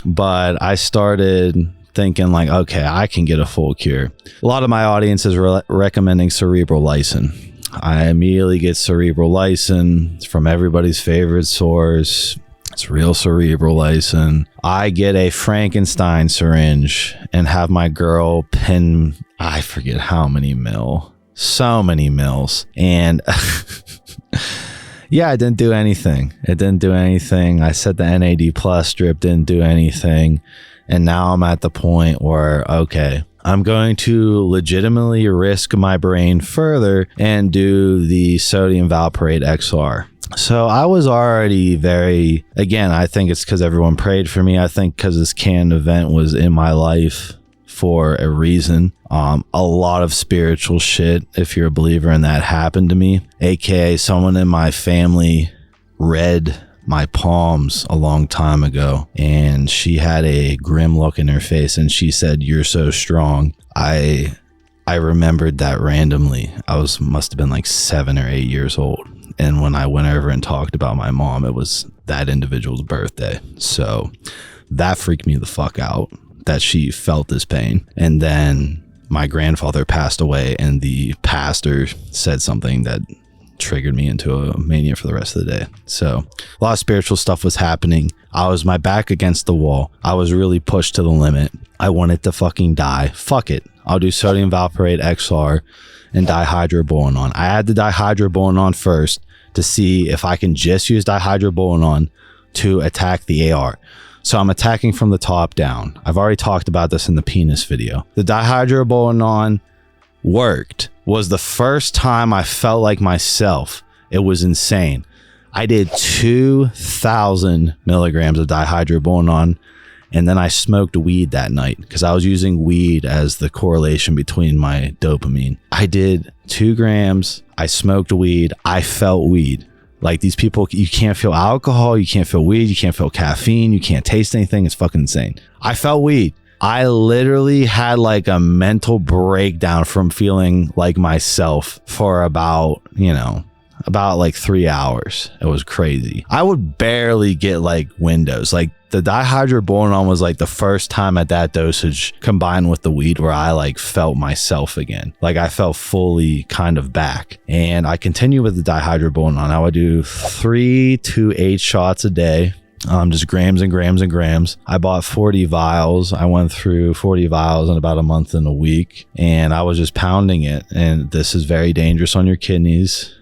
But I started thinking like, okay, I can get a full cure. A lot of my audience is recommending cerebral lysin. I immediately get cerebral lysin. It's from everybody's favorite source. It's real cerebral lysin. I get a Frankenstein syringe and have my girl pin, I forget how many mil. So many mils. And yeah, it didn't do anything. I said the NAD plus strip didn't do anything. And now I'm at the point where, okay, I'm going to legitimately risk my brain further and do the sodium valproate XR. So I was already very, again, I think it's because everyone prayed for me. I think because this Canon event was in my life for a reason. A lot of spiritual shit, if you're a believer in that, happened to me. AKA someone in my family read my palms a long time ago and she had a grim look in her face and she said, "You're so strong." I remembered that randomly. Must have been like 7 or 8 years old. And when I went over and talked about my mom, it was that individual's birthday. So that freaked me the fuck out. that she felt this pain. And then my grandfather passed away, and the pastor said something that triggered me into a mania for the rest of the day. So a lot of spiritual stuff was happening. I was my back against the wall. I was really pushed to the limit. I wanted to fucking die. Fuck it. I'll do sodium valproate XR and dihydroboronone. I had the dihydroboronone first to see if I can just use dihydroboronone to attack the AR. So I'm attacking from the top down. I've already talked about this in the penis video. The dihydroboronone worked. Was the first time I felt like myself. It was insane. I did 2,000 milligrams of dihydroboronone, and then I smoked weed that night because I was using weed as the correlation between my dopamine. I did 2 grams. I smoked weed. I felt weed. Like, these people, you can't feel alcohol, you can't feel weed, you can't feel caffeine, you can't taste anything. It's fucking insane. I felt weed. I literally had like a mental breakdown from feeling like myself for about like 3 hours. It was crazy. I would barely get like windows. Like, the dihydroboronone was like the first time at that dosage combined with the weed where I like felt myself again. Like, I felt fully kind of back. And I continue with the dihydroboronone. I would do 3 to 8 shots a day. Just grams and grams and grams. I bought 40 vials. I went through 40 vials in about a month and a week, and I was just pounding it. And this is very dangerous on your kidneys.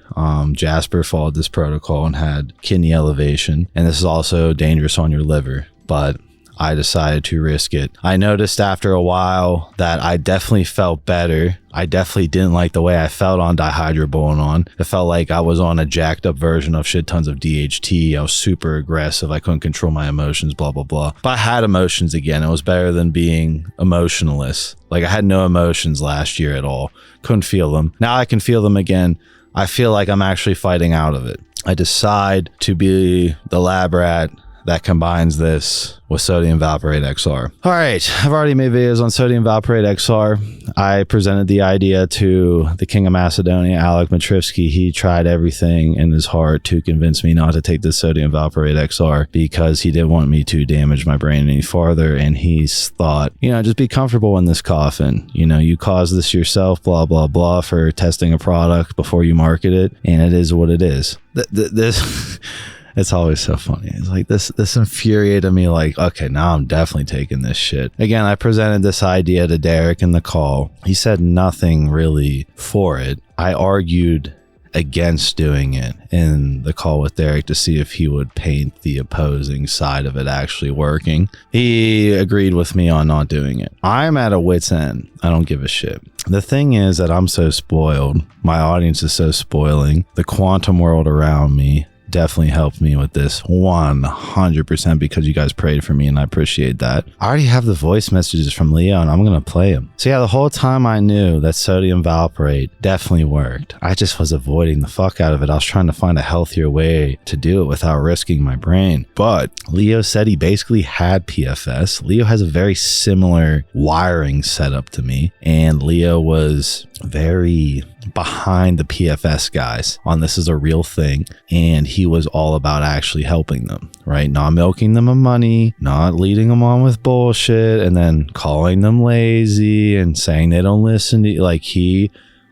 Jasper followed this protocol and had kidney elevation, and this is also dangerous on your liver, but I decided to risk it. I noticed after a while that I definitely felt better. I definitely didn't like the way I felt on dihydroboronone. It felt like I was on a jacked up version of shit tons of DHT. I was super aggressive. I couldn't control my emotions, blah, blah, blah. But I had emotions again. It was better than being emotionless. Like, I had no emotions last year at all. Couldn't feel them. Now I can feel them again. I feel like I'm actually fighting out of it. I decide to be the lab rat that combines this with sodium valproate XR. All right, I've already made videos on sodium valproate XR. I presented the idea to the King of Macedonia, Alec Matrivsky. He tried everything in his heart to convince me not to take this sodium valproate XR because he didn't want me to damage my brain any farther. And he's thought, just be comfortable in this coffin. You caused this yourself, blah, blah, blah, for testing a product before you market it. And it is what it is. This... It's always so funny. It's like this infuriated me, like, okay, now I'm definitely taking this shit. Again, I presented this idea to Derek in the call. He said nothing really for it. I argued against doing it in the call with Derek to see if he would paint the opposing side of it actually working. He agreed with me on not doing it. I'm at a wit's end. I don't give a shit. The thing is that I'm so spoiled. My audience is so spoiling. The quantum world around me definitely helped me with this 100% because you guys prayed for me, and I appreciate that. I already have the voice messages from Leo, and I'm going to play them. So yeah, the whole time I knew that sodium valproate definitely worked. I just was avoiding the fuck out of it. I was trying to find a healthier way to do it without risking my brain. But Leo said he basically had PFS. Leo has a very similar wiring setup to me, and Leo was very behind the PFS guys on this is a real thing, and he was all about actually helping them, right? Not milking them of money, not leading them on with bullshit, and then calling them lazy and saying they don't listen to you. Like, he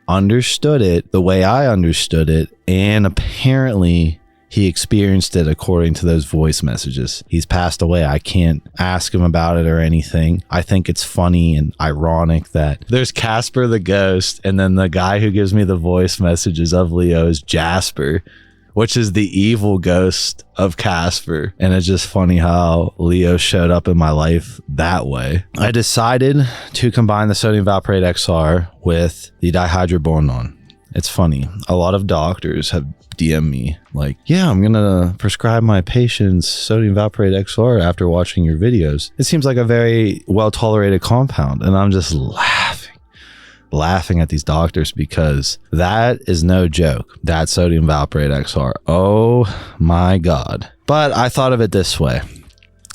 understood it the way I understood it, and apparently he experienced it according to those voice messages. He's passed away. I can't ask him about it or anything. I think it's funny and ironic that there's Casper the ghost, and then the guy who gives me the voice messages of Leo is Jasper, which is the evil ghost of Casper. And it's just funny how Leo showed up in my life that way. I decided to combine the sodium valproate XR with the dihydroboronone. It's funny. A lot of doctors have DM me like, yeah, I'm gonna prescribe my patients sodium valproate XR after watching your videos. It seems like a very well tolerated compound, and I'm just laughing at these doctors because that is no joke. That sodium valproate XR, oh my god. But I thought of it this way.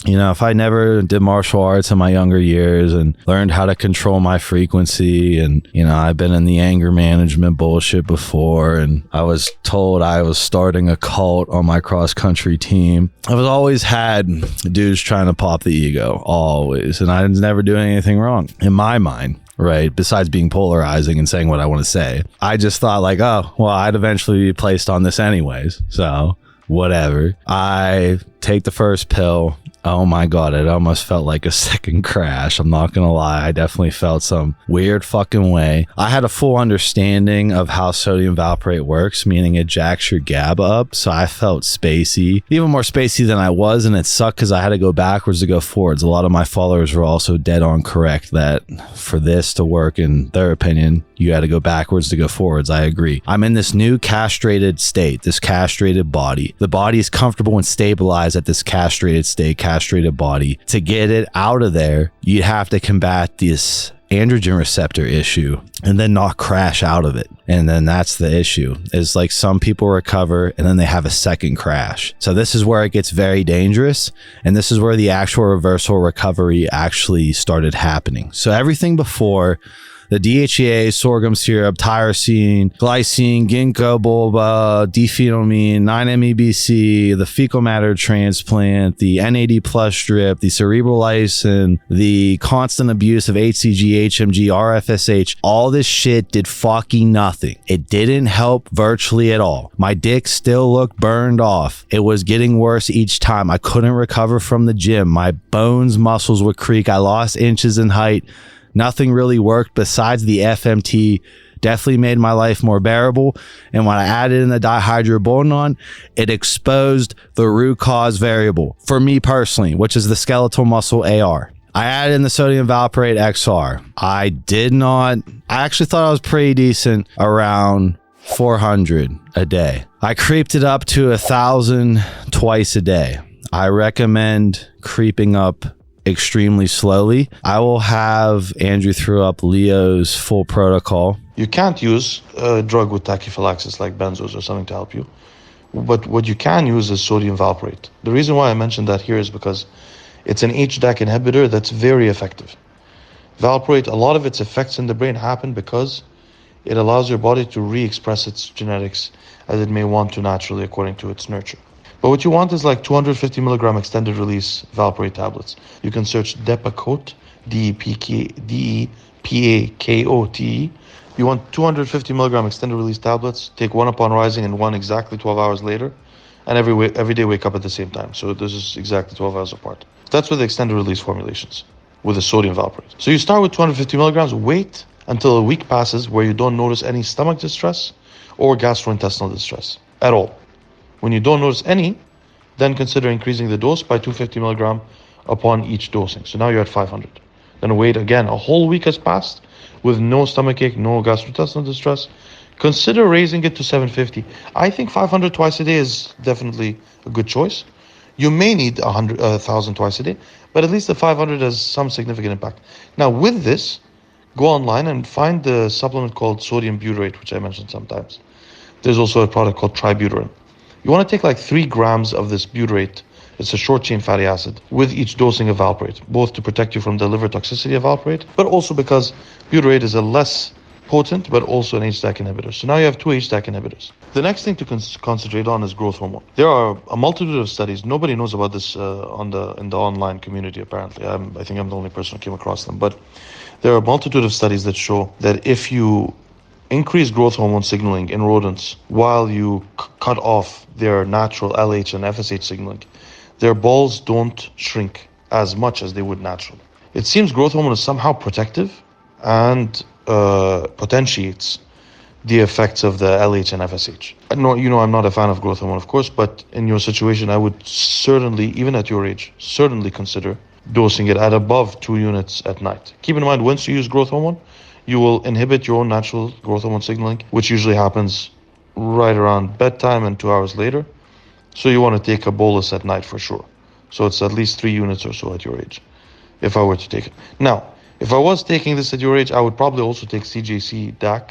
You know, if I never did martial arts in my younger years and learned how to control my frequency, and, you know, I've been in the anger management bullshit before, and I was told I was starting a cult on my cross-country team. I've always had dudes trying to pop the ego, always, and I was never doing anything wrong in my mind. Right. Besides being polarizing and saying what I want to say, I just thought like, oh, well, I'd eventually be placed on this anyways. So whatever. I take the first pill. Oh my God, it almost felt like a second crash. I'm not going to lie. I definitely felt some weird fucking way. I had a full understanding of how sodium valproate works, meaning it jacks your GABA up. So I felt spacey, even more spacey than I was. And it sucked because I had to go backwards to go forwards. A lot of my followers were also dead on correct that for this to work, in their opinion, you had to go backwards to go forwards. I agree. I'm in this new castrated state, this castrated body. The body is comfortable and stabilized at this castrated state, castrated body. To get it out of there, you have to combat this androgen receptor issue and then not crash out of it. And then that's the issue, is like some people recover and then they have a second crash. So this is where it gets very dangerous. And this is where the actual reversal recovery actually started happening. So everything before, the DHEA, sorghum syrup, tyrosine, glycine, ginkgo biloba, diphenylmine, 9-MEBC, the fecal matter transplant, the NAD plus drip, the cerebral lysin, the constant abuse of HCG, HMG, RFSH, all this shit did fucking nothing. It didn't help virtually at all. My dick still looked burned off. It was getting worse each time. I couldn't recover from the gym. My bones, muscles would creak. I lost inches in height. Nothing really worked besides the FMT. Definitely made my life more bearable. And when I added in the dihydrobonon, it exposed the root cause variable for me personally, which is the skeletal muscle AR. I added in the sodium valproate XR. I actually thought I was pretty decent around 400 a day. I creeped it up to 1,000 twice a day. I recommend creeping up extremely slowly. I will have Andrew throw up Leo's full protocol. You can't use a drug with tachyphylaxis like benzos or something to help you. But what you can use is sodium valproate. The reason why I mentioned that here is because it's an HDAC inhibitor that's very effective. Valproate, a lot of its effects in the brain happen because it allows your body to re-express its genetics as it may want to naturally according to its nurture. But what you want is like 250 milligram extended release valproate tablets. You can search Depakote, Depakote. You want 250 milligram extended release tablets. Take one upon rising and one exactly 12 hours later. And every day wake up at the same time. So this is exactly 12 hours apart. That's with the extended release formulations, with the sodium valproate. So you start with 250 milligrams, wait until a week passes where you don't notice any stomach distress or gastrointestinal distress at all. When you don't notice any, then consider increasing the dose by 250 milligram upon each dosing. So now you're at 500. Then wait again, a whole week has passed with no stomachache, no gastrointestinal distress. Consider raising it to 750. I think 500 twice a day is definitely a good choice. You may need 1,000 twice a day, but at least the 500 has some significant impact. Now with this, go online and find the supplement called sodium butyrate, which I mentioned sometimes. There's also a product called tributyrin. You want to take like 3 grams of this butyrate. It's a short-chain fatty acid with each dosing of valproate, both to protect you from the liver toxicity of valproate, but also because butyrate is a less potent, but also an HDAC inhibitor. So now you have 2 HDAC inhibitors. The next thing to concentrate on is growth hormone. There are a multitude of studies. Nobody knows about this in the online community, apparently. I think I'm the only person who came across them. But there are a multitude of studies that show that if you increase growth hormone signaling in rodents while you cut off their natural LH and FSH signaling, their balls don't shrink as much as they would naturally. It seems growth hormone is somehow protective and potentiates the effects of the LH and FSH. I'm not a fan of growth hormone, of course, but in your situation, I would certainly, even at your age, certainly consider dosing it at above 2 units at night. Keep in mind, once you use growth hormone, you will inhibit your own natural growth hormone signaling, which usually happens right around bedtime and 2 hours later. So you want to take a bolus at night for sure. So it's at least 3 units or so at your age, if I were to take it. Now, if I was taking this at your age, I would probably also take CJC DAC,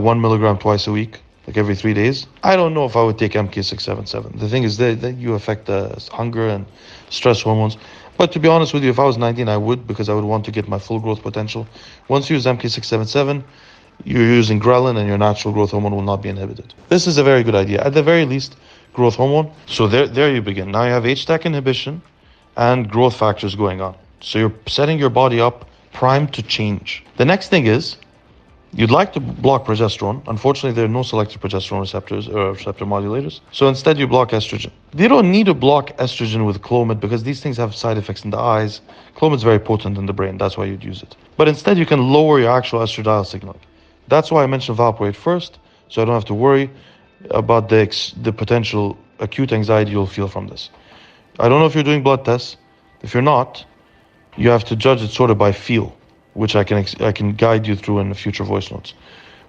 1 milligram twice a week, like every 3 days. I don't know if I would take MK677. The thing is that you affect the hunger and stress hormones. But to be honest with you, if I was 19, I would, because I would want to get my full growth potential. Once you use MK677, you're using ghrelin and your natural growth hormone will not be inhibited. This is a very good idea. At the very least, growth hormone. So there you begin. Now you have HDAC inhibition and growth factors going on. So you're setting your body up primed to change. The next thing is, you'd like to block progesterone. Unfortunately, there are no selective progesterone receptors or receptor modulators. So instead, you block estrogen. You don't need to block estrogen with Clomid because these things have side effects in the eyes. Clomid's very potent in the brain. That's why you'd use it. But instead, you can lower your actual estradiol signaling. That's why I mentioned Valproate first, so I don't have to worry about the potential acute anxiety you'll feel from this. I don't know if you're doing blood tests. If you're not, you have to judge it sort of by feel, which I can guide you through in the future voice notes.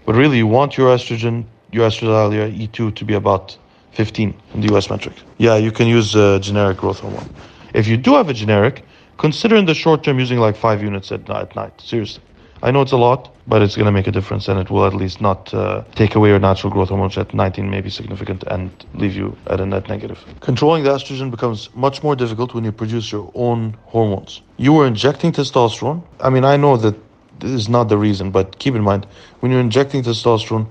But really, you want your estrogen, your estradiol, your E2 to be about 15 in the US metric. Yeah, you can use a generic growth hormone. If you do have a generic, consider in the short term using like 5 units at night. Seriously. I know it's a lot, but it's going to make a difference, and it will at least not take away your natural growth hormone, which at 19 may be significant, and leave you at a net negative. Controlling the estrogen becomes much more difficult when you produce your own hormones. You are injecting testosterone. I mean, I know that this is not the reason, but keep in mind, when you're injecting testosterone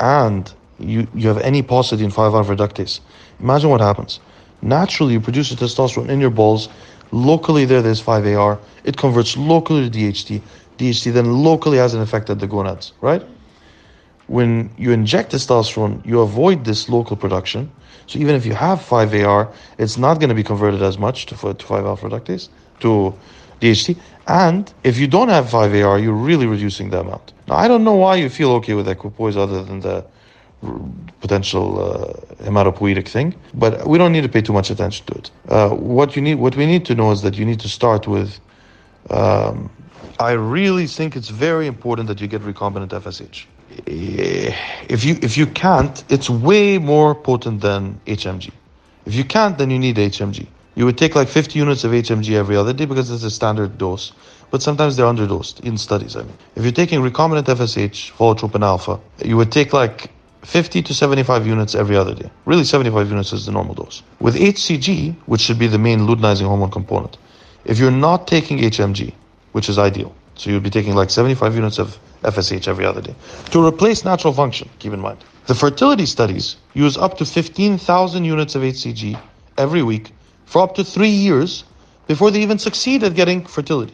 and you have any paucity in 5-alpha reductase, imagine what happens. Naturally, you produce the testosterone in your balls. Locally there's 5-AR. It converts locally to DHT. DHT then locally has an effect at the gonads, right? When you inject testosterone, you avoid this local production. So even if you have 5-AR, it's not going to be converted as much to 5-alpha reductase, to DHT. And if you don't have 5-AR, you're really reducing the amount. Now, I don't know why you feel okay with equipoise other than the potential hematopoietic thing, but we don't need to pay too much attention to it. What we need to know is that you need to start with I really think it's very important that you get recombinant FSH. If you can't, it's way more potent than HMG. If you can't, then you need HMG. You would take like 50 units of HMG every other day because it's a standard dose, but sometimes they're underdosed in studies. I mean, if you're taking recombinant FSH, folotropin alpha, you would take like 50 to 75 units every other day. Really, 75 units is the normal dose. With HCG, which should be the main luteinizing hormone component, if you're not taking HMG, which is ideal. So you'll be taking like 75 units of FSH every other day to replace natural function, keep in mind. The fertility studies use up to 15,000 units of HCG every week for up to 3 years before they even succeed at getting fertility.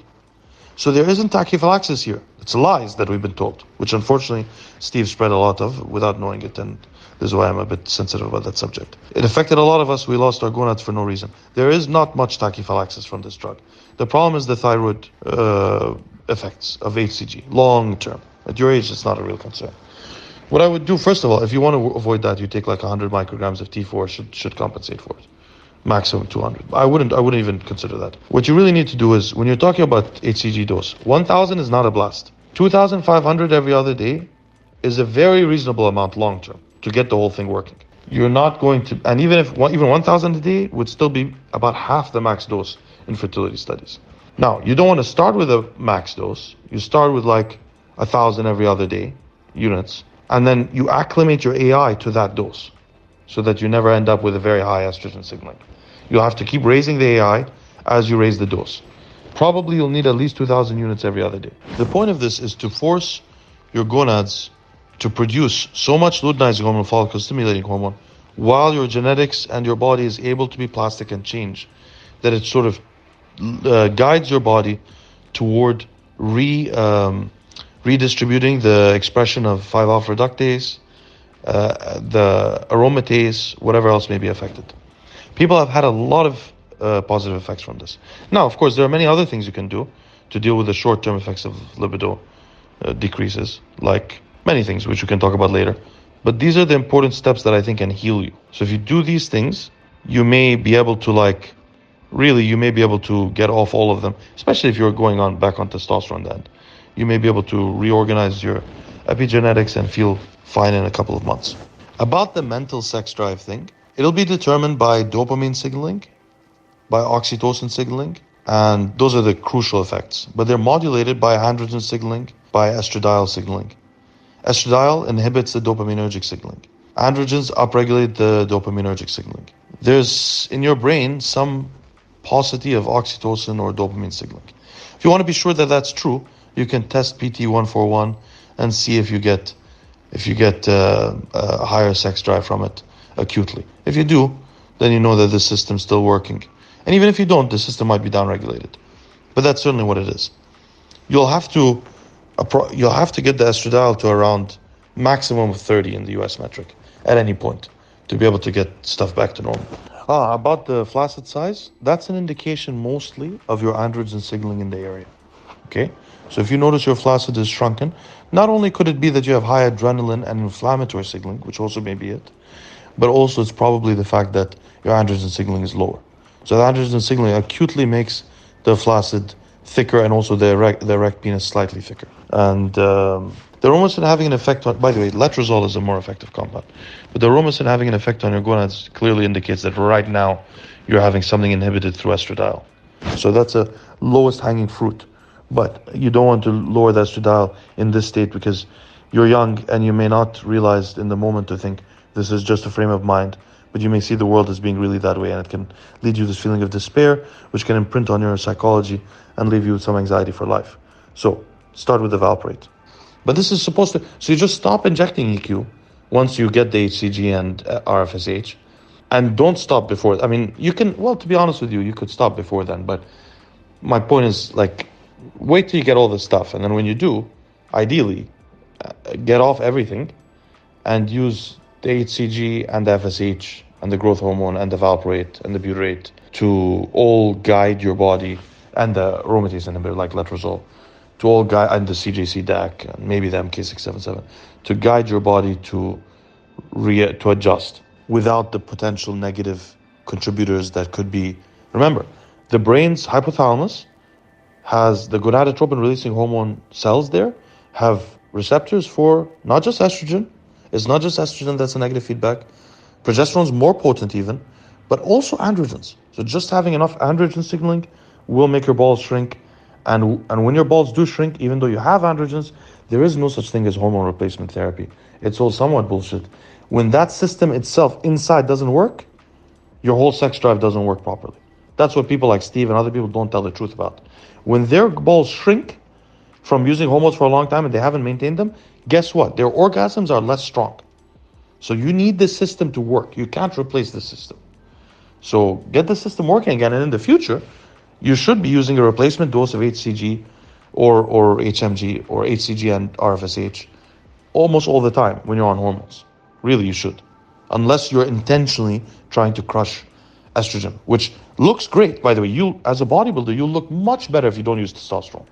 So there isn't tachyphylaxis here. It's lies that we've been told, which unfortunately Steve spread a lot of without knowing it, and this is why I'm a bit sensitive about that subject. It affected a lot of us. We lost our gonads for no reason. There is not much tachyphylaxis from this drug. The problem is the thyroid effects of HCG, long term. At your age, it's not a real concern. What I would do, first of all, if you want to avoid that, you take like 100 micrograms of T4 should compensate for it. Maximum 200. I wouldn't even consider that. What you really need to do is, when you're talking about HCG dose, 1,000 is not a blast. 2,500 every other day is a very reasonable amount long term to get the whole thing working. You're not going to, and even 1,000 a day would still be about half the max dose in fertility studies. Now, you don't want to start with a max dose. You start with like 1,000 every other day units, and then you acclimate your AI to that dose so that you never end up with a very high estrogen signaling. You'll have to keep raising the AI as you raise the dose. Probably you'll need at least 2,000 units every other day. The point of this is to force your gonads to produce so much luteinizing hormone, follicle stimulating hormone, while your genetics and your body is able to be plastic and change, that it sort of guides your body toward redistributing the expression of 5-alpha reductase, the aromatase, whatever else may be affected. People have had a lot of positive effects from this. Now, of course, there are many other things you can do to deal with the short-term effects of libido decreases, like many things, which we can talk about later. But these are the important steps that I think can heal you. So if you do these things, you may be able to you may be able to get off all of them, especially if you're going on back on testosterone then. You may be able to reorganize your epigenetics and feel fine in a couple of months. About the mental sex drive thing, it'll be determined by dopamine signaling, by oxytocin signaling, and those are the crucial effects. But they're modulated by androgen signaling, by estradiol signaling. Estradiol inhibits the dopaminergic signaling. Androgens upregulate the dopaminergic signaling. There's, in your brain, some paucity of oxytocin or dopamine signaling. If you want to be sure that that's true, you can test PT141 and see if you get a higher sex drive from it acutely. If you do, then you know that the system's still working. And even if you don't, the system might be downregulated. But that's certainly what it is. You'll have to get the estradiol to around maximum of 30 in the US metric at any point to be able to get stuff back to normal. About the flaccid size, that's an indication mostly of your androgen signaling in the area. Okay? So if you notice your flaccid is shrunken, not only could it be that you have high adrenaline and inflammatory signaling, which also may be it, but also it's probably the fact that your androgen signaling is lower. So the androgen signaling acutely makes the flaccid thicker and also the erect penis slightly thicker. And the aromasin having an effect on, by the way, letrozole is a more effective compound, but the aromasin having an effect on your gonads clearly indicates that right now you're having something inhibited through estradiol. So that's a lowest hanging fruit. But you don't want to lower the estradiol in this state because you're young and you may not realize in the moment to think this is just a frame of mind, but you may see the world as being really that way, and it can lead you to this feeling of despair, which can imprint on your psychology and leave you with some anxiety for life. So start with the Valproate. But this is supposed to, so you just stop injecting EQ once you get the HCG and RFSH, and don't stop before. I mean, you can, well, to be honest with you, you could stop before then, but my point is, like, wait till you get all this stuff, and then when you do, ideally, get off everything and use the HCG and the FSH and the growth hormone and the Valproate and the butyrate to all guide your body, and the aromatase inhibitor like letrozole, to all guide, and the CJC DAC and maybe the MK677, to guide your body to adjust without the potential negative contributors that could be. Remember, the brain's hypothalamus has the gonadotropin releasing hormone cells there, have receptors for not just estrogen. It's not just estrogen that's a negative feedback. Progesterone's more potent even, but also androgens. So just having enough androgen signaling will make your balls shrink. And when your balls do shrink, even though you have androgens, there is no such thing as hormone replacement therapy. It's all somewhat bullshit. When that system itself inside doesn't work, your whole sex drive doesn't work properly. That's what people like Steve and other people don't tell the truth about. When their balls shrink from using hormones for a long time and they haven't maintained them, guess what? Their orgasms are less strong. So you need this system to work. You can't replace the system. So get the system working again, and in the future, you should be using a replacement dose of HCG or HMG or HCG and RFSH almost all the time when you're on hormones. Really, you should. Unless you're intentionally trying to crush estrogen, which looks great, by the way. You, as a bodybuilder, you look much better if you don't use testosterone.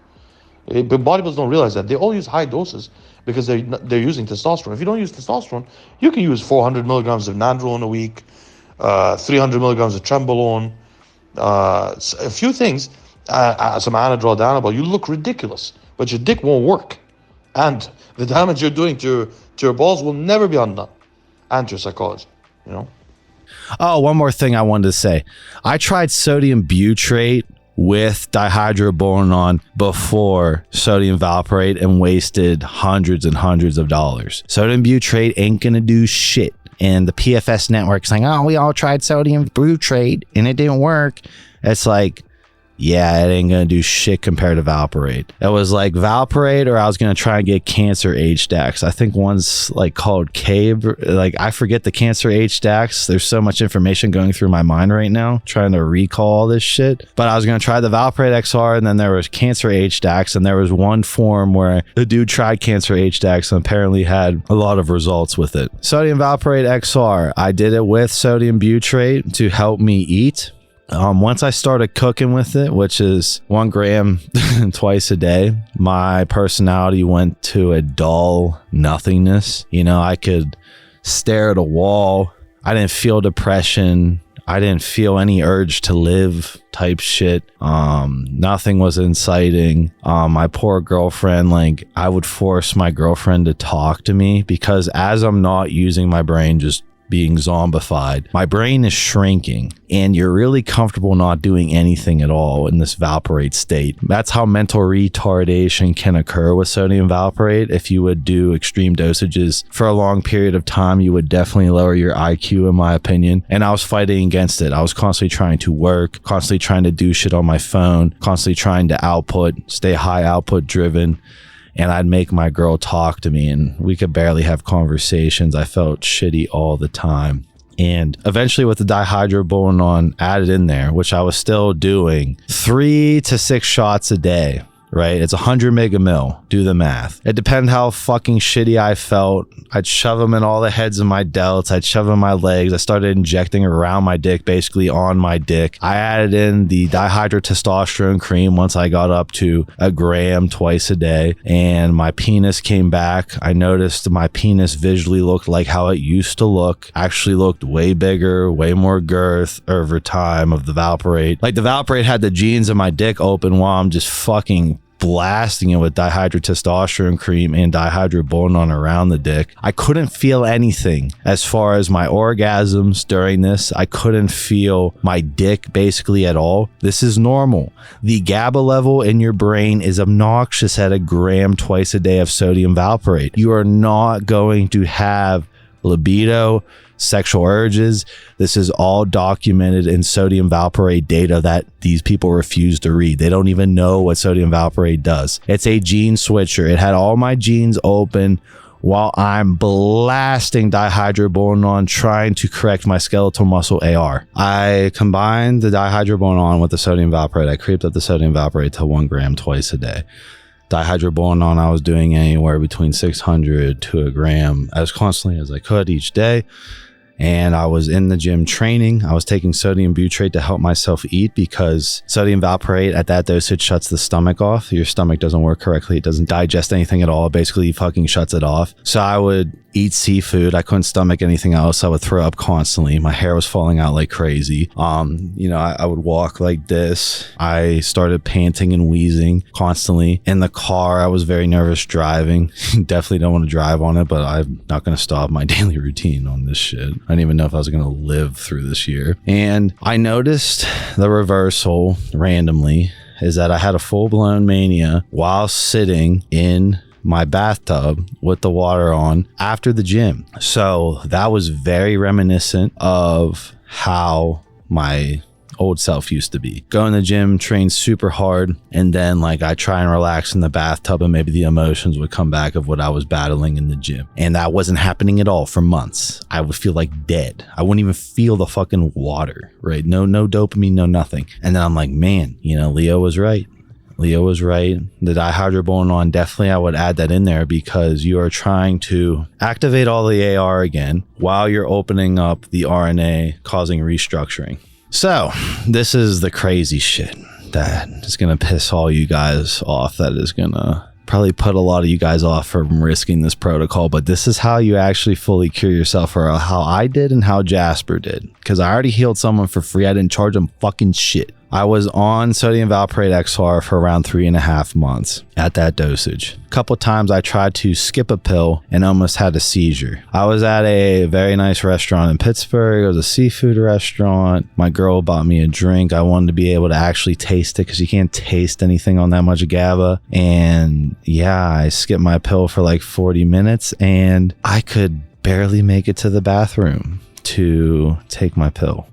But bodybuilders don't realize that. They all use high doses because they're using testosterone. If you don't use testosterone, you can use 400 milligrams of nandrolone a week, 300 milligrams of trenbolone, a few things, some anadrol, Danabol. You look ridiculous, but your dick won't work. And the damage you're doing to your balls will never be undone. And to your psychology, you know? Oh, one more thing I wanted to say. I tried sodium butyrate with dihydroboron before sodium valproate and wasted hundreds and hundreds of dollars. Sodium butyrate ain't gonna do shit. And the PFS network saying, oh, we all tried sodium butyrate and it didn't work. It's like, yeah, it ain't gonna do shit compared to Valproate. It was like Valproate, or I was gonna try and get cancer HDAX. I think one's like called CABE. Like, I forget the cancer HDAX. There's so much information going through my mind right now, trying to recall all this shit. But I was gonna try the Valproate XR, and then there was cancer HDAX, and there was one form where the dude tried cancer HDAX and apparently had a lot of results with it. Sodium Valproate XR, I did it with sodium butyrate to help me eat. Once I started cooking with it, which is 1 gram twice a day, my personality went to a dull nothingness. You know, I could stare at a wall. I didn't feel depression. I didn't feel any urge to live type shit. Nothing was inciting. My poor girlfriend, I would force my girlfriend to talk to me because as I'm not using my brain, just being zombified. My brain is shrinking and you're really comfortable not doing anything at all in this valproate state. That's how mental retardation can occur with sodium valproate. If you would do extreme dosages for a long period of time, you would definitely lower your IQ, in my opinion. And I was fighting against it. I was constantly trying to work, constantly trying to do shit on my phone, constantly trying to output, stay high output driven. And I'd make my girl talk to me and we could barely have conversations. I felt shitty all the time. And eventually with the dihydrobonon added in there, which I was still doing 3 to 6 shots a day, right? It's 100 megamil. Do the math. It depended how fucking shitty I felt. I'd shove them in all the heads of my delts. I'd shove them in my legs. I started injecting around my dick, basically on my dick. I added in the dihydrotestosterone cream once I got up to 1 gram twice a day, and my penis came back. I noticed my penis visually looked like how it used to look. Actually looked way bigger, way more girth over time of the valproate. Like the valproate had the jeans of my dick open while I'm just fucking blasting it with dihydrotestosterone cream and dihydrobonon around the dick. I couldn't feel anything as far as my orgasms during this. I couldn't feel my dick basically at all. This is normal. The GABA level in your brain is obnoxious at 1 gram twice a day of sodium valproate. You are not going to have libido, sexual urges. This is all documented in sodium valproate data that these people refuse to read. They don't even know what sodium valproate does. It's a gene switcher. It had all my genes open while I'm blasting dihydrobonon trying to correct my skeletal muscle AR. I combined the dihydrobonon with the sodium valproate. I creeped up the sodium valproate to 1 gram twice a day. Dihydrobonon, I was doing anywhere between 600 to 1 gram as constantly as I could each day. And I was in the gym training. I was taking sodium butyrate to help myself eat because sodium valproate at that dosage shuts the stomach off. Your stomach doesn't work correctly. It doesn't digest anything at all. It basically fucking shuts it off. So I would eat seafood. I couldn't stomach anything else. I would throw up constantly. My hair was falling out like crazy. I would walk like this. I started panting and wheezing constantly. In the car, I was very nervous driving. Definitely don't want to drive on it, but I'm not going to stop my daily routine on this shit. I didn't even know if I was going to live through this year. And I noticed the reversal randomly is that I had a full-blown mania while sitting in my bathtub with the water on after the gym. So that was very reminiscent of how my old self used to be. Go in the gym, train super hard, and then like I try and relax in the bathtub and maybe the emotions would come back of what I was battling in the gym. And that wasn't happening at all for months. I would feel like dead. I wouldn't even feel the fucking water, right? No dopamine, no nothing. And then I'm like, man, Leo was right. Leo was right. The dihydrobonon, definitely I would add that in there because you are trying to activate all the AR again while you're opening up the RNA, causing restructuring. So this is the crazy shit that is going to piss all you guys off. That is going to probably put a lot of you guys off from risking this protocol. But this is how you actually fully cure yourself, or how I did and how Jasper did. Because I already healed someone for free. I didn't charge them fucking shit. I was on sodium valproate XR for around 3.5 months at that dosage. A couple times I tried to skip a pill and almost had a seizure. I was at a very nice restaurant in Pittsburgh. It was a seafood restaurant. My girl bought me a drink. I wanted to be able to actually taste it because you can't taste anything on that much GABA. And yeah, I skipped my pill for like 40 minutes and I could barely make it to the bathroom to take my pill,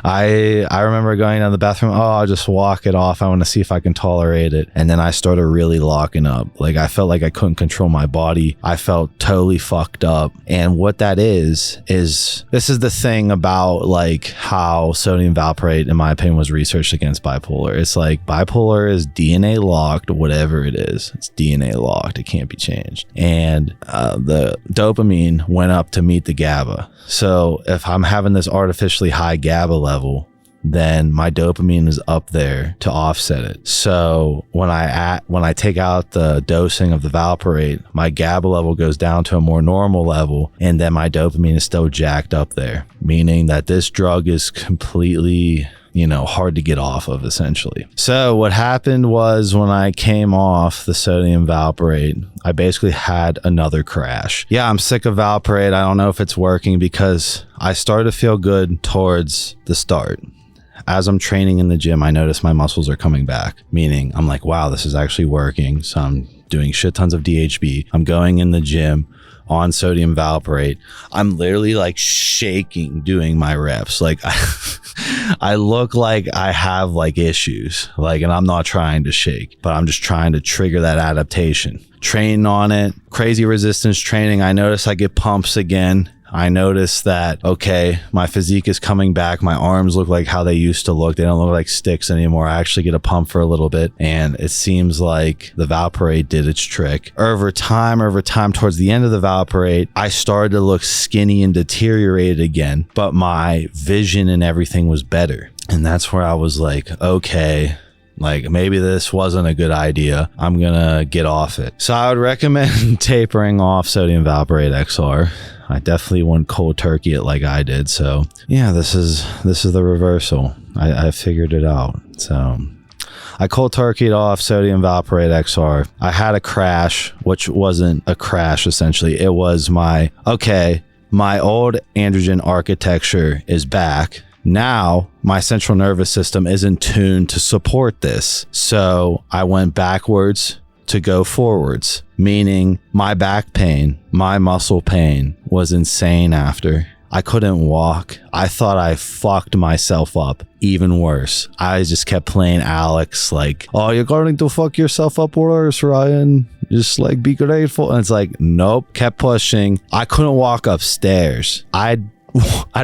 I remember going down the bathroom. I'll just walk it off. I want to see if I can tolerate it. And then I started really locking up. Like I felt like I couldn't control my body. I felt totally fucked up. And what that is this is the thing about like how sodium valproate, in my opinion, was researched against bipolar. It's like bipolar is DNA locked, whatever it is. It's DNA locked. It can't be changed. And the dopamine went up to meet the GABA. So if I'm having this artificially high GABA level, then my dopamine is up there to offset it. So when I take out the dosing of the valproate, my GABA level goes down to a more normal level, and then my dopamine is still jacked up there, meaning that this drug is completely hard to get off of essentially. So what happened was when I came off the sodium valproate, I basically had another crash. Yeah, I'm sick of valproate. I don't know if it's working because I started to feel good towards the start. As I'm training in the gym, I notice my muscles are coming back, meaning I'm like, wow, this is actually working. So I'm doing shit tons of DHB. I'm going in the gym on sodium valproate. I'm literally like shaking doing my reps. Like I look like I have like issues, like, and I'm not trying to shake, but I'm just trying to trigger that adaptation. Training on it, crazy resistance training. I notice I get pumps again. I noticed that, okay, my physique is coming back. My arms look like how they used to look. They don't look like sticks anymore. I actually get a pump for a little bit. And it seems like the valproate did its trick. Over time, towards the end of the valproate, I started to look skinny and deteriorated again, but my vision and everything was better. And that's where I was like, okay, like maybe this wasn't a good idea. I'm gonna get off it. So I would recommend tapering off sodium valproate XR. I definitely wouldn't cold turkey it like I did. So yeah, this is the reversal. I figured it out. So I cold turkeyed off sodium valproate XR. I had a crash, which wasn't a crash essentially. It was my old androgen architecture is back. Now my central nervous system isn't tuned to support this. So I went backwards to go forwards, meaning my back pain, my muscle pain was insane after. I couldn't walk. I thought I fucked myself up even worse. I just kept playing Alex like, oh, you're going to fuck yourself up worse, Ryan. Just like be grateful. And it's like, nope, kept pushing. I couldn't walk upstairs. I'd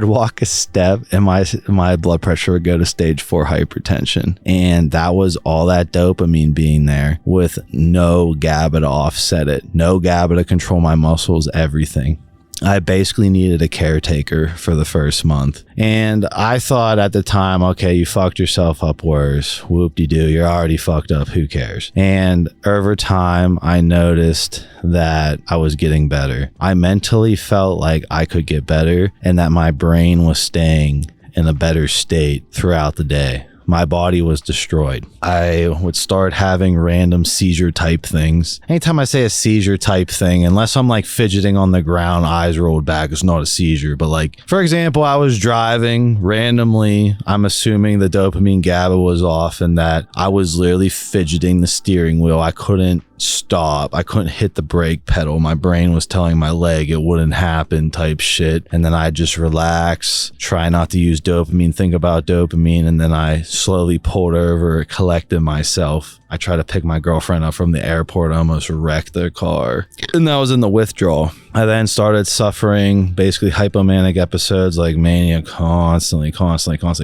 walk a step and my blood pressure would go to stage 4 hypertension. And that was all that dopamine being there with no GABA to offset it, no GABA to control my muscles, everything. I basically needed a caretaker for the first month. And I thought at the time, okay, you fucked yourself up worse. Whoop-de-doo, you're already fucked up. Who cares? And over time, I noticed that I was getting better. I mentally felt like I could get better and that my brain was staying in a better state throughout the day. My body was destroyed. I would start having random seizure type things. Anytime I say a seizure type thing, unless I'm like fidgeting on the ground, eyes rolled back, it's not a seizure. But like, for example, I was driving randomly. I'm assuming the dopamine GABA was off and that I was literally fidgeting the steering wheel. I couldn't stop. I couldn't hit the brake pedal. My brain was telling my leg it wouldn't happen type shit. And then I just relax, try not to use dopamine, think about dopamine. And then I slowly pulled over, collected myself. I tried to pick my girlfriend up from the airport, almost wrecked their car. And that was in the withdrawal. I then started suffering basically hypomanic episodes like mania constantly,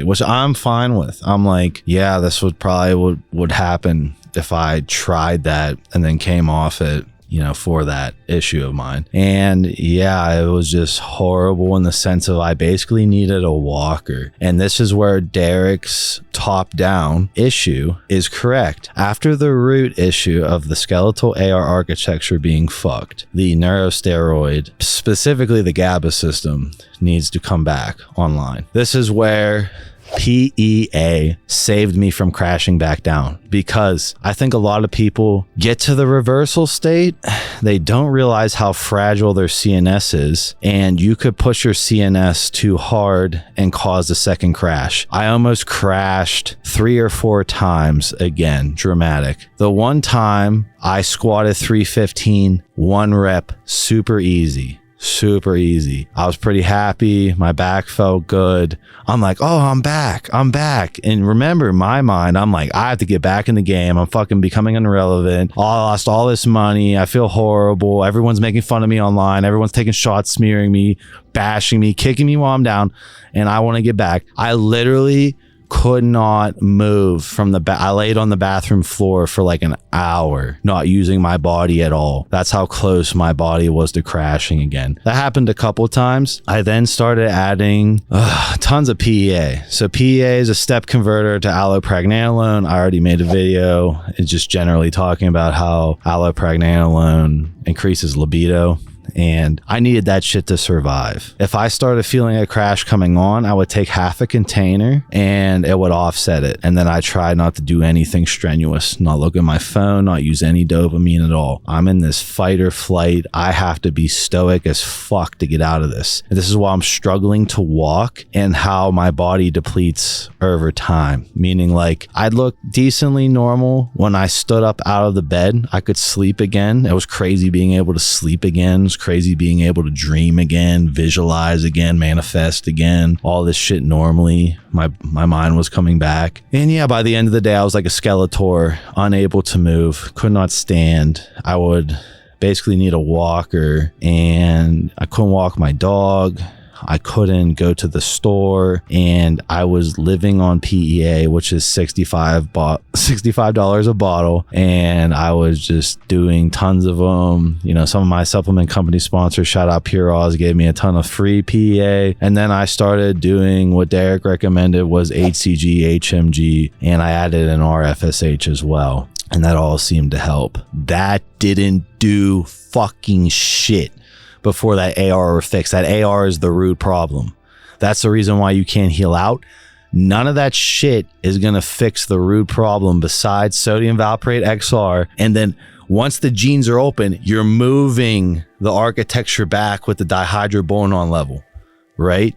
which I'm fine with. I'm like, yeah, this would probably would happen if I tried that and then came off it, for that issue of mine. And yeah, it was just horrible in the sense of I basically needed a walker. And this is where Derek's top-down issue is correct. After the root issue of the skeletal AR architecture being fucked, the neurosteroid, specifically the GABA system, needs to come back online. This is where PEA saved me from crashing back down, because I think a lot of people get to the reversal state. They don't realize how fragile their CNS is, and you could push your CNS too hard and cause a second crash. I almost crashed 3 or 4 times again, dramatic. The one time I squatted 315, 1 rep, super easy. I was pretty happy. My back felt good. I'm like, oh, I'm back. And remember, in my mind, I'm like, I have to get back in the game. I'm fucking becoming irrelevant. I lost all this money. I feel horrible. Everyone's making fun of me online. Everyone's taking shots, smearing me, bashing me, kicking me while I'm down. And I want to get back. I literally could not move from the I laid on the bathroom floor for like an hour, not using my body at all. That's how close my body was to crashing again. That happened a couple times. I then started adding tons of PEA. So PEA is a step converter to allopregnanolone. I already made a video. It's just generally talking about how allopregnanolone increases libido. and I needed that shit to survive. If I started feeling a crash coming on, I would take half a container and it would offset it. And then I tried not to do anything strenuous, not look at my phone, not use any dopamine at all. I'm in this fight or flight. I have to be stoic as fuck to get out of this. And this is why I'm struggling to walk and how my body depletes over time. Meaning like I'd look decently normal when I stood up out of the bed. I could sleep again. It was crazy being able to sleep again. It was crazy being able to dream again, visualize again, manifest again, all this shit normally. My mind was coming back. And yeah, by the end of the day, I was like a Skeletor, unable to move, could not stand. I would basically need a walker, and I couldn't walk my dog. I couldn't go to the store, and I was living on PEA, which is $65 a bottle, and I was just doing tons of them. You know, some of my supplement company sponsors, shout out Pure Oz, gave me a ton of free PEA, and then I started doing what Derek recommended was HCG, HMG, and I added an RFSH as well, and that all seemed to help. That didn't do fucking shit before that AR fix. That AR is the root problem. That's the reason why you can't heal out. None of that shit is going to fix the root problem besides sodium valproate XR. And then once the genes are open, you're moving the architecture back with the dihydroboron level, right?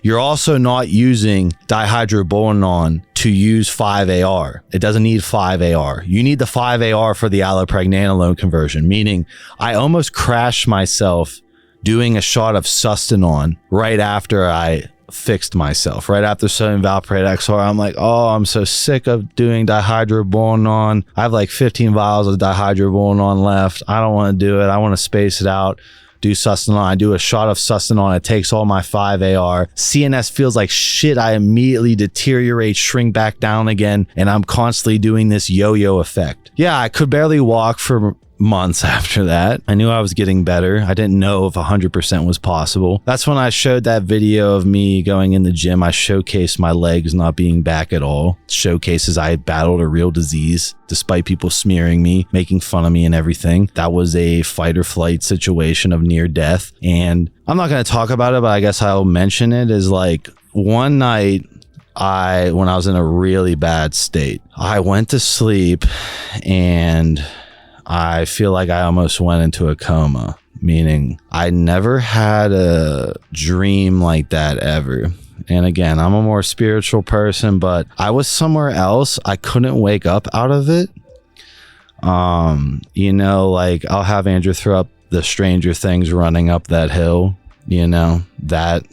You're also not using dihydroboron to use 5-AR. It doesn't need 5-AR. You need the 5-AR for the allopregnanolone conversion, meaning I almost crashed myself doing a shot of Sustanon right after I fixed myself, right after sodium valproate XR. I'm like, oh, I'm so sick of doing dihydroboron. I have like 15 vials of dihydroboron left. I don't want to do it. I want to space it out. Do Sustanon. I do a shot of Sustanon. It takes all my 5-AR. CNS feels like shit. I immediately deteriorate, shrink back down again, and I'm constantly doing this yo-yo effect. Yeah, I could barely walk for months after that. I knew I was getting better. I didn't know if 100% was possible. That's when I showed that video of me going in the gym. I showcased my legs not being back at all. Showcases I had battled a real disease despite people smearing me, making fun of me and everything. That was a fight or flight situation of near death. And I'm not going to talk about it, but I guess I'll mention it. Is like one night when I was in a really bad state, I went to sleep and I feel like I almost went into a coma, meaning I never had a dream like that ever. And again, I'm a more spiritual person, but I was somewhere else. I couldn't wake up out of it. You know, like I'll have Andrew throw up the Stranger Things running up that hill, you know, that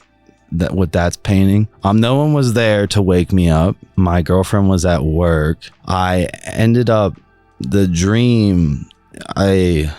what that's painting. No one was there to wake me up. My girlfriend was at work. I ended up, the dream, I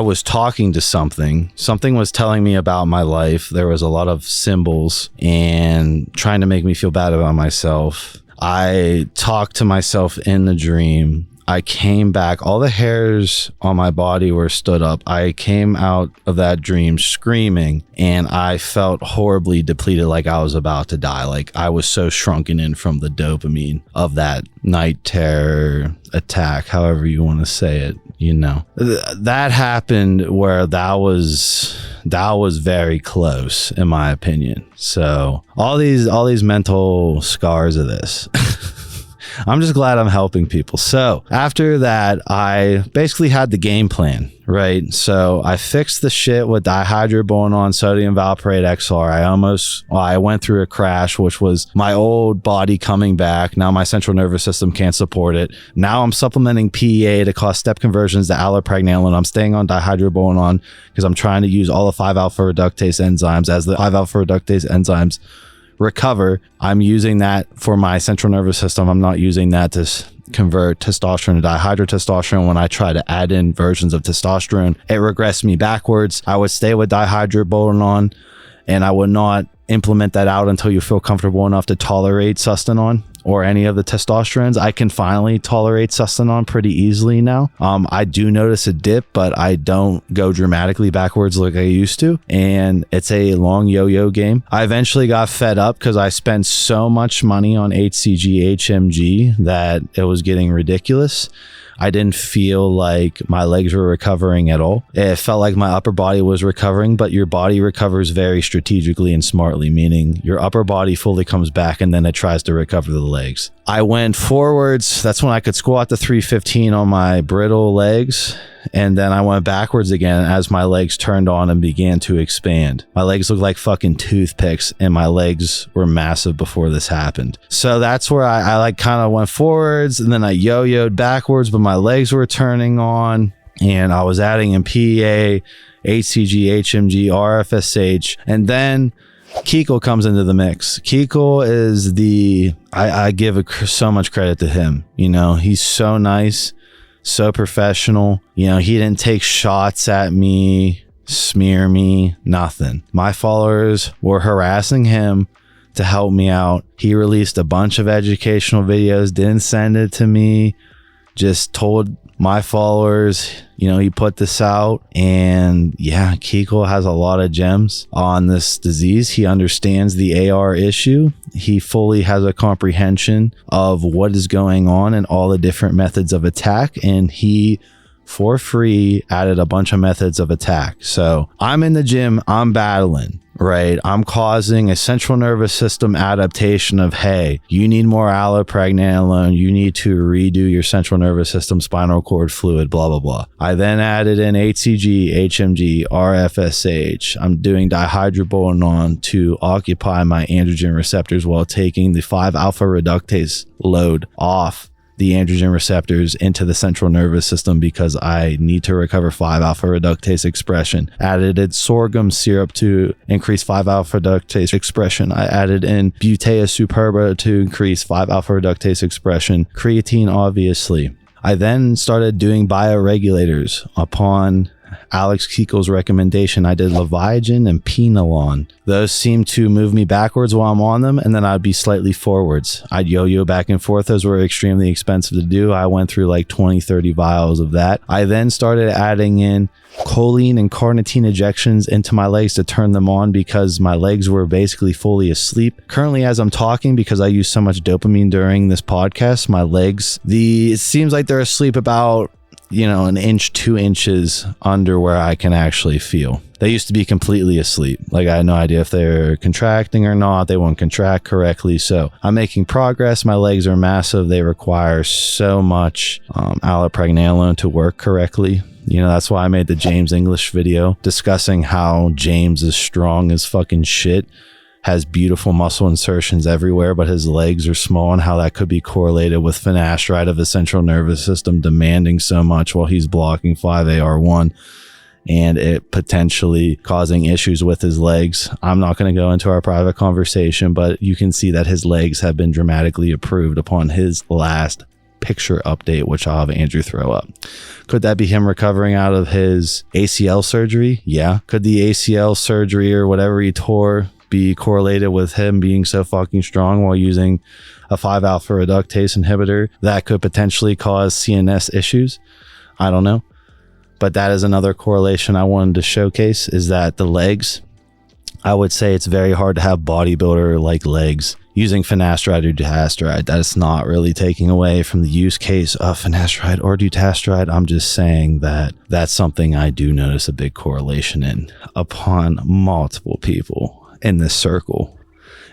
was talking to something was telling me about my life. There was a lot of symbols and trying to make me feel bad about myself. I talked to myself in the dream. I came back, all the hairs on my body were stood up. I came out of that dream screaming, and I felt horribly depleted, like I was about to die. Like I was so shrunken in from the dopamine of that night terror attack, however you want to say it. You know, that happened where that was very close, in my opinion. So all these mental scars of this. I'm just glad I'm helping people. So after that, I basically had the game plan, right? So I fixed the shit with dihydroboron, sodium valproate XR. I went through a crash, which was my old body coming back. Now my central nervous system can't support it. Now I'm supplementing PEA to cause step conversions to allopregnanolone. I'm staying on dihydroboron because I'm trying to use all the 5-alpha reductase enzymes. As the 5-alpha reductase enzymes recover, I'm using that for my central nervous system. I'm not using that to convert testosterone to dihydrotestosterone. When I try to add in versions of testosterone, it regressed me backwards. I would stay with dihydroboron, and I would not implement that out until you feel comfortable enough to tolerate Sustanon or any of the testosterones. I can finally tolerate Sustanon pretty easily now. I do notice a dip, but I don't go dramatically backwards like I used to. And it's a long yo-yo game. I eventually got fed up because I spent so much money on HCG, HMG that it was getting ridiculous. I didn't feel like my legs were recovering at all. It felt like my upper body was recovering, but your body recovers very strategically and smartly, meaning your upper body fully comes back and then it tries to recover the legs. I went forwards. That's when I could squat to 315 on my brittle legs. And then I went backwards again as my legs turned on and began to expand. My legs looked like fucking toothpicks and my legs were massive before this happened. So that's where I like kind of went forwards and then I yo-yoed backwards, but my legs were turning on and I was adding in PEA, HCG, HMG, RFSH, and then Kikel comes into the mix. Kikel is I give so much credit to him. You know, he's so nice, so professional. You know, he didn't take shots at me, smear me, nothing. My followers were harassing him to help me out. He released a bunch of educational videos, didn't send it to me, just told my followers, you know, he put this out. And yeah, Kikel has a lot of gems on this disease. He understands the AR issue. He fully has a comprehension of what is going on and all the different methods of attack. And he, for free, added a bunch of methods of attack. So I'm in the gym, I'm battling, right? I'm causing a central nervous system adaptation of, hey, you need more allopregnanolone, you need to redo your central nervous system spinal cord fluid, blah, blah, blah. I then added in HCG, HMG, RFSH. I'm doing dihydroboronone to occupy my androgen receptors while taking the 5-alpha reductase load off the androgen receptors into the central nervous system because I need to recover 5-alpha reductase expression. Added in sorghum syrup to increase 5-alpha reductase expression. I added in Butea superba to increase 5-alpha reductase expression. Creatine, obviously. I then started doing bioregulators upon Alex Kikel's recommendation. I did Leviagen and Penolone. Those seem to move me backwards while I'm on them, and then I'd be slightly forwards. I'd yo-yo back and forth. Those were extremely expensive to do. I went through like 20-30 vials of that. I then started adding in choline and carnitine injections into my legs to turn them on because my legs were basically fully asleep. Currently, as I'm talking, because I use so much dopamine during this podcast, my legs, it seems like they're asleep about, you know, an inch, 2 inches under where I can actually feel. They used to be completely asleep. Like I had no idea if they're contracting or not. They won't contract correctly. So I'm making progress. My legs are massive. They require so much allopregnanolone to work correctly. You know, that's why I made the James English video discussing how James is strong as fucking shit, has beautiful muscle insertions everywhere, but his legs are small, and how that could be correlated with finasteride of the central nervous system demanding so much while he's blocking 5AR1 and it potentially causing issues with his legs. I'm not going to go into our private conversation, but you can see that his legs have been dramatically improved upon his last picture update, which I'll have Andrew throw up. Could that be him recovering out of his ACL surgery? Yeah. Could the ACL surgery or whatever he tore be correlated with him being so fucking strong while using a 5-alpha reductase inhibitor that could potentially cause CNS issues? I don't know. But that is another correlation I wanted to showcase, is that the legs, I would say it's very hard to have bodybuilder like legs using finasteride or dutasteride. That is not really taking away from the use case of finasteride or dutasteride. I'm just saying that that's something I do notice a big correlation in upon multiple people in this circle,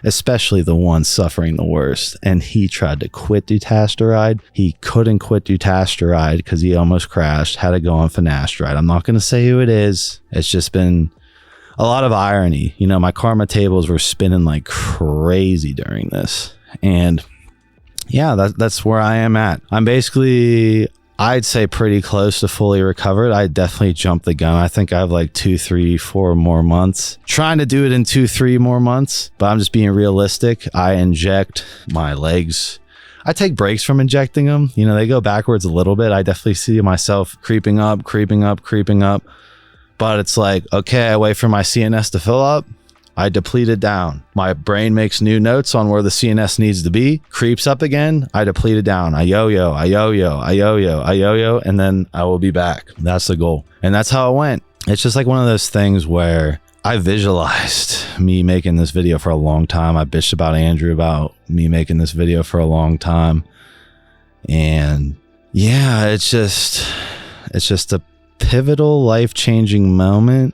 especially the one suffering the worst. And he tried to quit dutasteride. He couldn't quit dutasteride because he almost crashed, had to go on finasteride. I'm not going to say who it is. It's just been a lot of irony. You know, my karma tables were spinning like crazy during this. And yeah, that's where I am at. I'm basically, I'd say, pretty close to fully recovered. I definitely jumped the gun. I think I have like 2, 3, 4 more months. Trying to do it in 2, 3 more months, but I'm just being realistic. I inject my legs. I take breaks from injecting them. You know, they go backwards a little bit. I definitely see myself creeping up. But it's like, okay, I wait for my CNS to fill up. I deplete it down. My brain makes new notes on where the CNS needs to be, creeps up again. I deplete it down. I yo-yo, and then I will be back. That's the goal. And that's how it went. It's just like one of those things where I visualized me making this video for a long time. I bitched about Andrew about me making this video for a long time. And yeah, it's just a pivotal, life-changing moment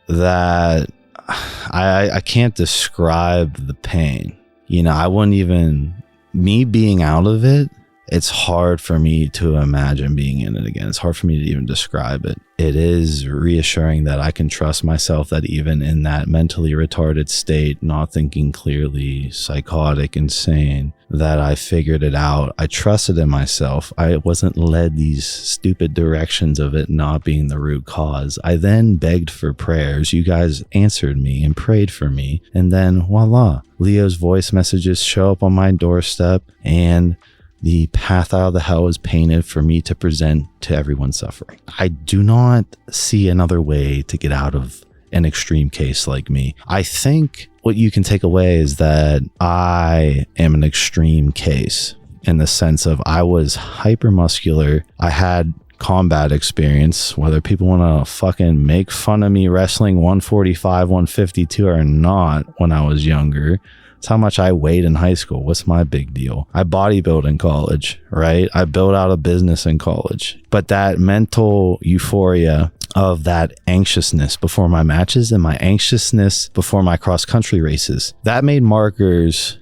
that I can't describe the pain. You know, I wouldn't even, me being out of it, it's hard for me to imagine being in it again. It's hard for me to even describe it. It is reassuring that I can trust myself, that even in that mentally retarded state, not thinking clearly, psychotic, insane, that I figured it out. I trusted in myself. I wasn't led these stupid directions of it not being the root cause. I then begged for prayers. You guys answered me and prayed for me. And then voila, Leo's voice messages show up on my doorstep, and the path out of the hell is painted for me to present to everyone suffering. I do not see another way to get out of an extreme case like me. I think what you can take away is that I am an extreme case in the sense of I was hypermuscular. I had combat experience, whether people want to fucking make fun of me wrestling 145, 152 or not when I was younger. It's how much I weighed in high school. What's my big deal? I bodybuilt in college, right? I built out a business in college. But that mental euphoria of that anxiousness before my matches and my anxiousness before my cross-country races, that made markers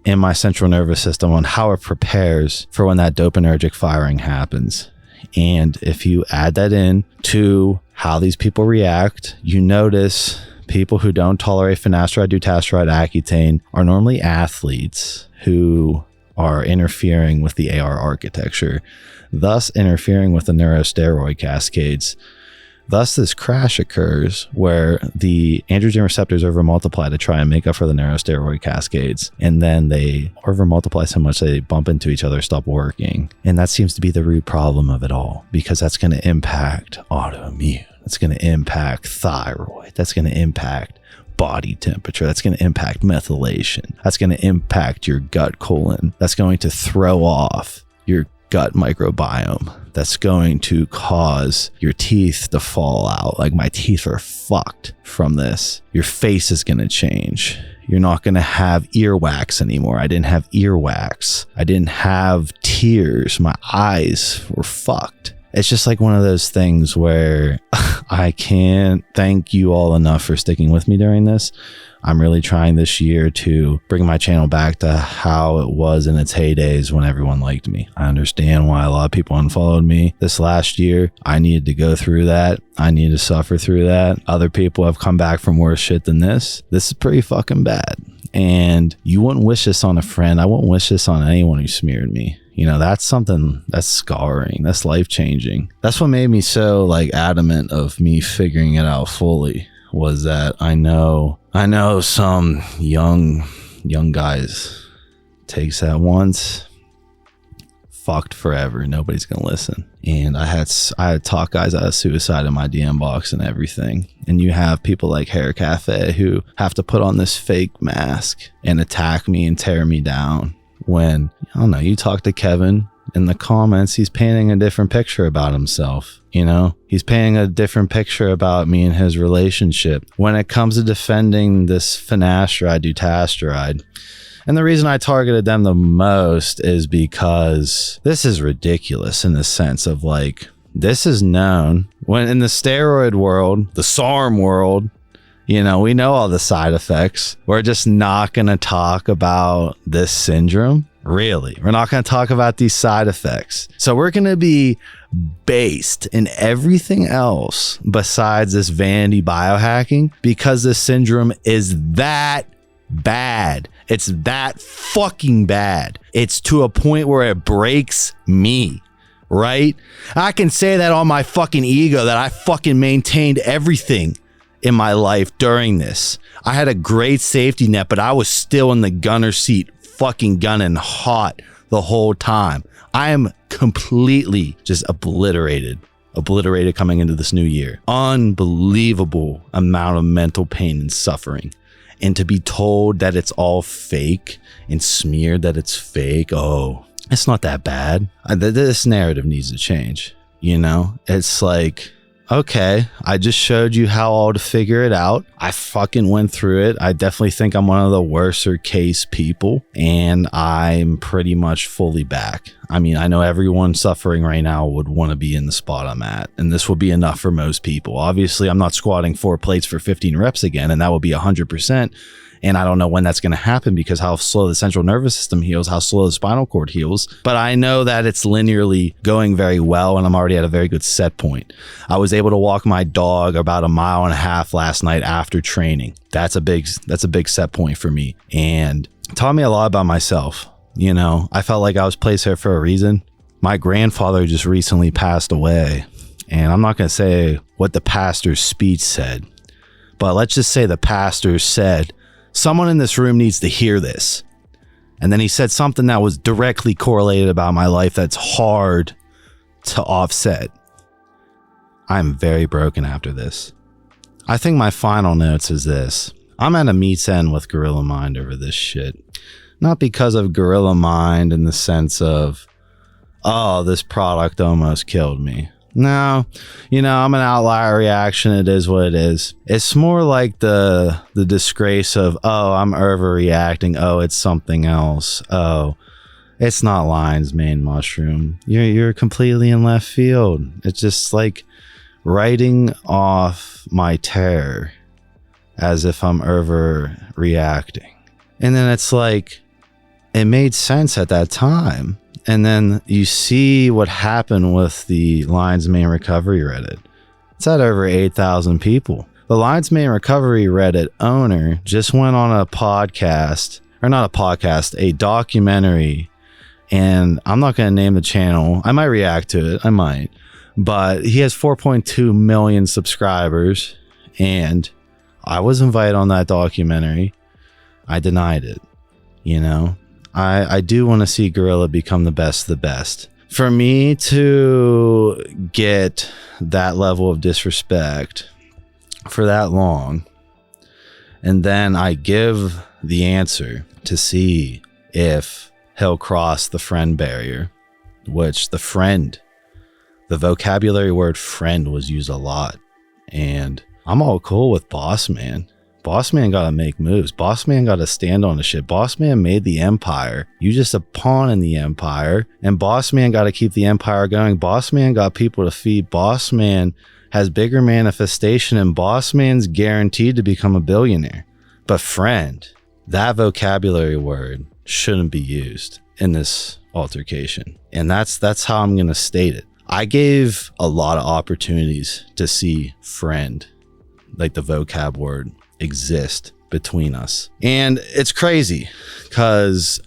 in my central nervous system on how it prepares for when that dopaminergic firing happens. And if you add that in to how these people react, you notice people who don't tolerate finasteride, dutasteride, accutane are normally athletes who are interfering with the AR architecture, thus interfering with the neurosteroid cascades. Thus, this crash occurs where the androgen receptors overmultiply to try and make up for the neurosteroid cascades. And then they overmultiply so much that they bump into each other, stop working. And that seems to be the root problem of it all, because that's going to impact autoimmune. That's going to impact thyroid. That's going to impact body temperature. That's going to impact methylation. That's going to impact your gut colon. That's going to throw off your gut microbiome. That's going to cause your teeth to fall out. Like, my teeth are fucked from this. Your face is going to change. You're not going to have earwax anymore. I didn't have earwax. I didn't have tears. My eyes were fucked. It's just like one of those things where I can't thank you all enough for sticking with me during this. I'm really trying this year to bring my channel back to how it was in its heydays when everyone liked me. I understand why a lot of people unfollowed me this last year. I needed to go through that. I needed to suffer through that. Other people have come back from worse shit than this. This is pretty fucking bad. And you wouldn't wish this on a friend. I wouldn't wish this on anyone who smeared me. You know, that's something that's scarring. That's life-changing. That's what made me so adamant of me figuring it out fully, was that I know some young guys takes that once, fucked forever. Nobody's gonna listen. And I had talk guys out of suicide in my DM box and everything. And you have people like Hair Cafe who have to put on this fake mask and attack me and tear me down. When, I don't know, you talk to Kevin in the comments, he's painting a different picture about himself. You know, he's painting a different picture about me and his relationship. When it comes to defending this finasteride, dutasteride, and the reason I targeted them the most is because this is ridiculous in the sense of this is known. When in the steroid world, the SARM world, you know, we know all the side effects. We're just not going to talk about this syndrome. Really, we're not going to talk about these side effects. So we're going to be based in everything else besides this vanity biohacking, because this syndrome is that bad. It's that fucking bad. It's to a point where it breaks me. Right? I can say that on my fucking ego, that I fucking maintained everything in my life during this. I had a great safety net, but I was still in the gunner seat, fucking gunning hot the whole time. I am completely just obliterated coming into this new year. Unbelievable amount of mental pain and suffering. And to be told that it's all fake and smeared that it's fake, oh, it's not that bad. This narrative needs to change. You know, it's like, okay, I just showed you how all to figure it out. I fucking went through it. I definitely think I'm one of the worser case people, and I'm pretty much fully back. I mean, I know everyone suffering right now would want to be in the spot I'm at, and this will be enough for most people. Obviously, I'm not squatting 4 plates for 15 reps again, and that will be 100%. And I don't know when that's going to happen because how slow the central nervous system heals, how slow the spinal cord heals. But I know that it's linearly going very well, and I'm already at a very good set point. I was able to walk my dog about 1.5 miles last night after training. That's a big set point for me, and taught me a lot about myself. You know, I felt like I was placed here for a reason. My grandfather just recently passed away, and I'm not going to say what the pastor's speech said, but let's just say the pastor said, someone in this room needs to hear this. And then he said something that was directly correlated about my life that's hard to offset. I'm very broken after this. I think my final notes is this. I'm at a meet's end with Gorilla Mind over this shit. Not because of Gorilla Mind in the sense of, oh, this product almost killed me. No, you know, I'm an outlier reaction. It is what it is. It's more like the disgrace of, oh, I'm overreacting. Oh, it's something else. Oh, it's not lion's mane mushroom. You're completely in left field. It's just like writing off my terror as if I'm overreacting. And then it's like, it made sense at that time. And then you see what happened with the Lion's Mane Recovery Reddit. It's at over 8,000 people. The Lion's Mane Recovery Reddit owner just went on a podcast, or not a podcast, a documentary. And I'm not going to name the channel. I might react to it. I might. But he has 4.2 million subscribers. And I was invited on that documentary. I denied it, you know. I do want to see Gorilla become the best of the best. For me to get that level of disrespect for that long, and then I give the answer to see if he'll cross the friend barrier, which the vocabulary word friend was used a lot. And I'm all cool with Boss Man. Boss Man gotta make moves. Boss Man gotta stand on the shit. Boss Man made the empire. You just a pawn in the empire. And Boss Man gotta keep the empire going. Boss Man got people to feed. Boss Man has bigger manifestation, and Boss Man's guaranteed to become a billionaire. But friend, that vocabulary word shouldn't be used in this altercation. And that's how I'm gonna state it. I gave a lot of opportunities to see friend, like the vocab word, exist between us. And it's crazy because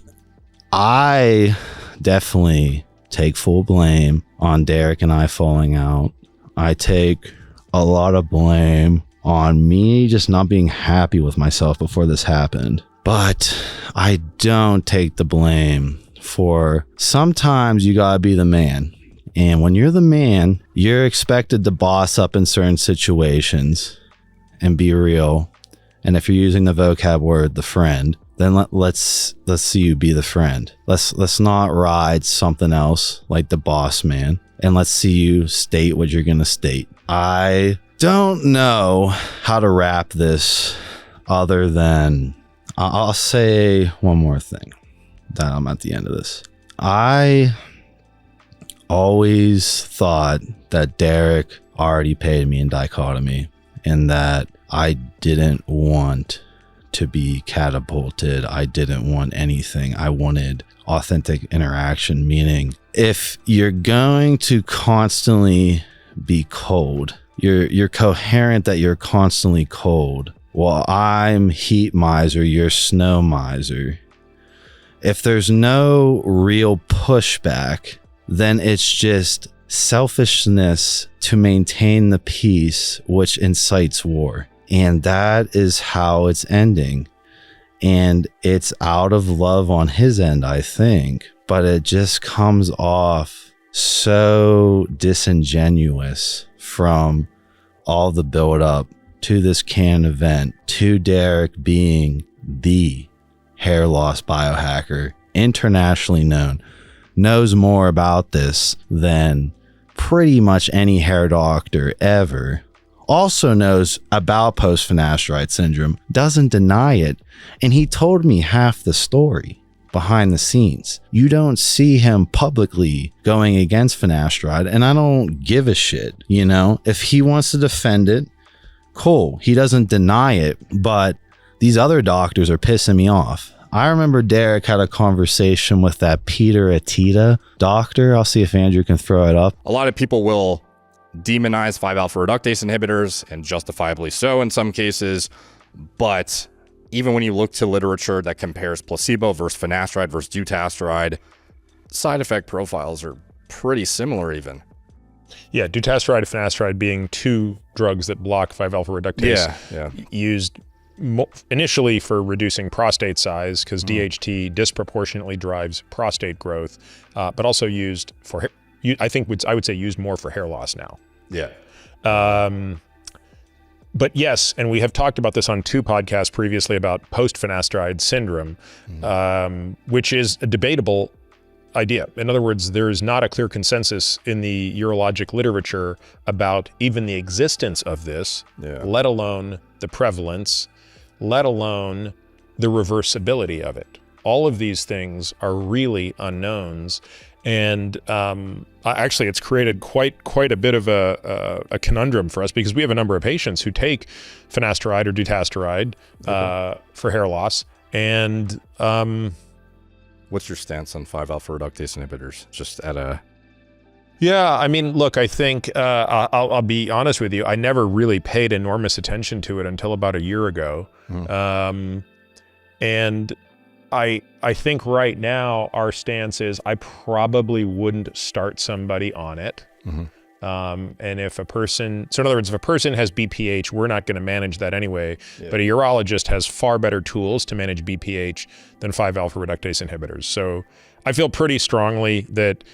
I definitely take full blame on Derek and I falling out. I take a lot of blame on me just not being happy with myself before this happened. But I don't take the blame for sometimes you gotta be the man. And when you're the man, you're expected to boss up in certain situations and be real. And if you're using the vocab word, the friend, then let's see you be the friend. Let's not ride something else like the boss man, and let's see you state what you're gonna state. I don't know how to wrap this other than I'll say one more thing that I'm at the end of this. I always thought that Derek already paid me in dichotomy, and that I didn't want to be catapulted. I didn't want anything. I wanted authentic interaction, meaning if you're going to constantly be cold, you're coherent that you're constantly cold. Well, I'm heat miser, you're snow miser. If there's no real pushback, then it's just selfishness to maintain the peace, which incites war. And that is how it's ending. And it's out of love on his end, I think, but it just comes off so disingenuous from all the build up to this Canon event, to Derek being the hair loss biohacker, internationally known, knows more about this than pretty much any hair doctor ever. Also knows about post-Finasteride syndrome, doesn't deny it, and he told me half the story. behind the scenes. You don't see him publicly going against finasteride, and I don't give a shit, you know? If he wants to defend it, cool. He doesn't deny it, but these other doctors are pissing me off. I remember Derek had a conversation with that Peter Atita doctor. I'll see if Andrew can throw it up. A lot of people will demonize 5-alpha reductase inhibitors, and justifiably so in some cases, but even when you look to literature that compares placebo versus finasteride versus dutasteride, side effect profiles are pretty similar even. Yeah, dutasteride and finasteride being two drugs that block 5-alpha reductase, used initially for reducing prostate size, because DHT disproportionately drives prostate growth, but also used for, I would say used more for hair loss now. Yeah. But yes, and we have talked about this on 2 podcasts previously about post-finasteride syndrome, which is a debatable idea. In other words, there is not a clear consensus in the urologic literature about even the existence of this, let alone the prevalence, let alone the reversibility of it. All of these things are really unknowns. And actually, it's created quite a bit of a conundrum for us, because we have a number of patients who take finasteride or dutasteride for hair loss. And what's your stance on 5-alpha reductase inhibitors? Just at a... Yeah, I mean, look, I think I'll be honest with you. I never really paid enormous attention to it until about a year ago. And I think right now our stance is I probably wouldn't start somebody on it. And if a person, so in other words, if a person has BPH, we're not going to manage that anyway, but a urologist has far better tools to manage BPH than 5-alpha reductase inhibitors. So I feel pretty strongly that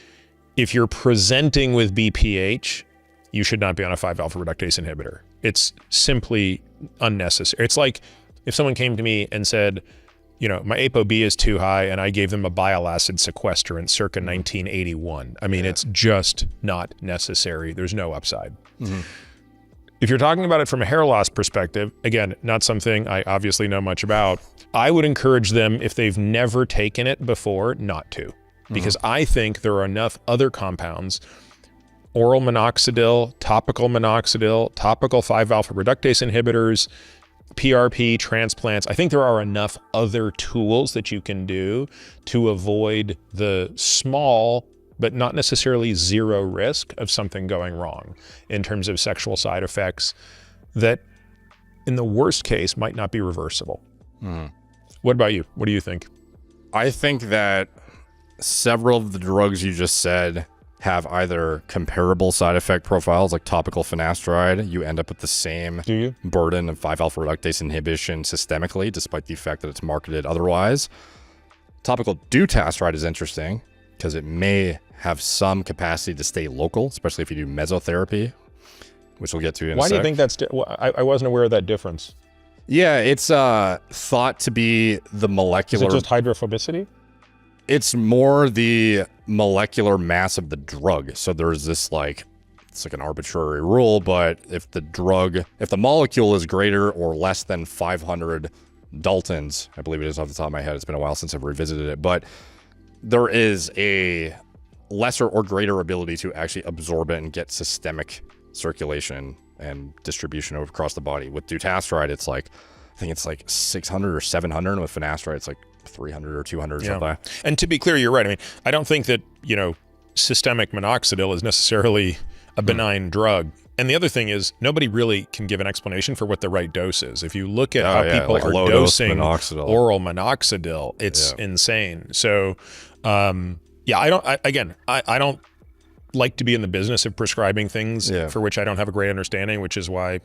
if you're presenting with BPH, you should not be on a 5-alpha reductase inhibitor. It's simply unnecessary. It's like if someone came to me and said, you know, my ApoB is too high, and I gave them a bile acid sequestrant circa 1981. I mean, it's just not necessary. There's no upside. If you're talking about it from a hair loss perspective, again, not something I obviously know much about, I would encourage them, if they've never taken it before, not to. Because I think there are enough other compounds, oral minoxidil, topical 5-alpha reductase inhibitors, PRP, transplants. I think there are enough other tools that you can do to avoid the small, but not necessarily zero risk of something going wrong in terms of sexual side effects that in the worst case might not be reversible. What about you? What do you think? I think that several of the drugs you just said have either comparable side effect profiles, like topical finasteride. You end up with the same burden of 5-alpha reductase inhibition systemically, despite the fact that it's marketed otherwise. Topical dutasteride is interesting because it may have some capacity to stay local, especially if you do mesotherapy, which we'll get to in a sec. Why do you think that's... I wasn't aware of that difference. Yeah, it's thought to be the molecular... Is it just hydrophobicity? It's more the molecular mass of the drug. So there's this like, it's like an arbitrary rule, but if the molecule is greater or less than 500 Daltons, I believe it is off the top of my head, it's been a while since I've revisited it, but there is a lesser or greater ability to actually absorb it and get systemic circulation and distribution across the body. With dutasteride, it's like, I think it's like 600 or 700, and with finasteride, it's like 300 or 200 or something. And to be clear, you're right. I mean, I don't think that, you know, systemic minoxidil is necessarily a benign drug. And the other thing is, nobody really can give an explanation for what the right dose is. If you look at how people like are dosing oral minoxidil, it's insane. So, yeah, I don't like to be in the business of prescribing things for which I don't have a great understanding, which is why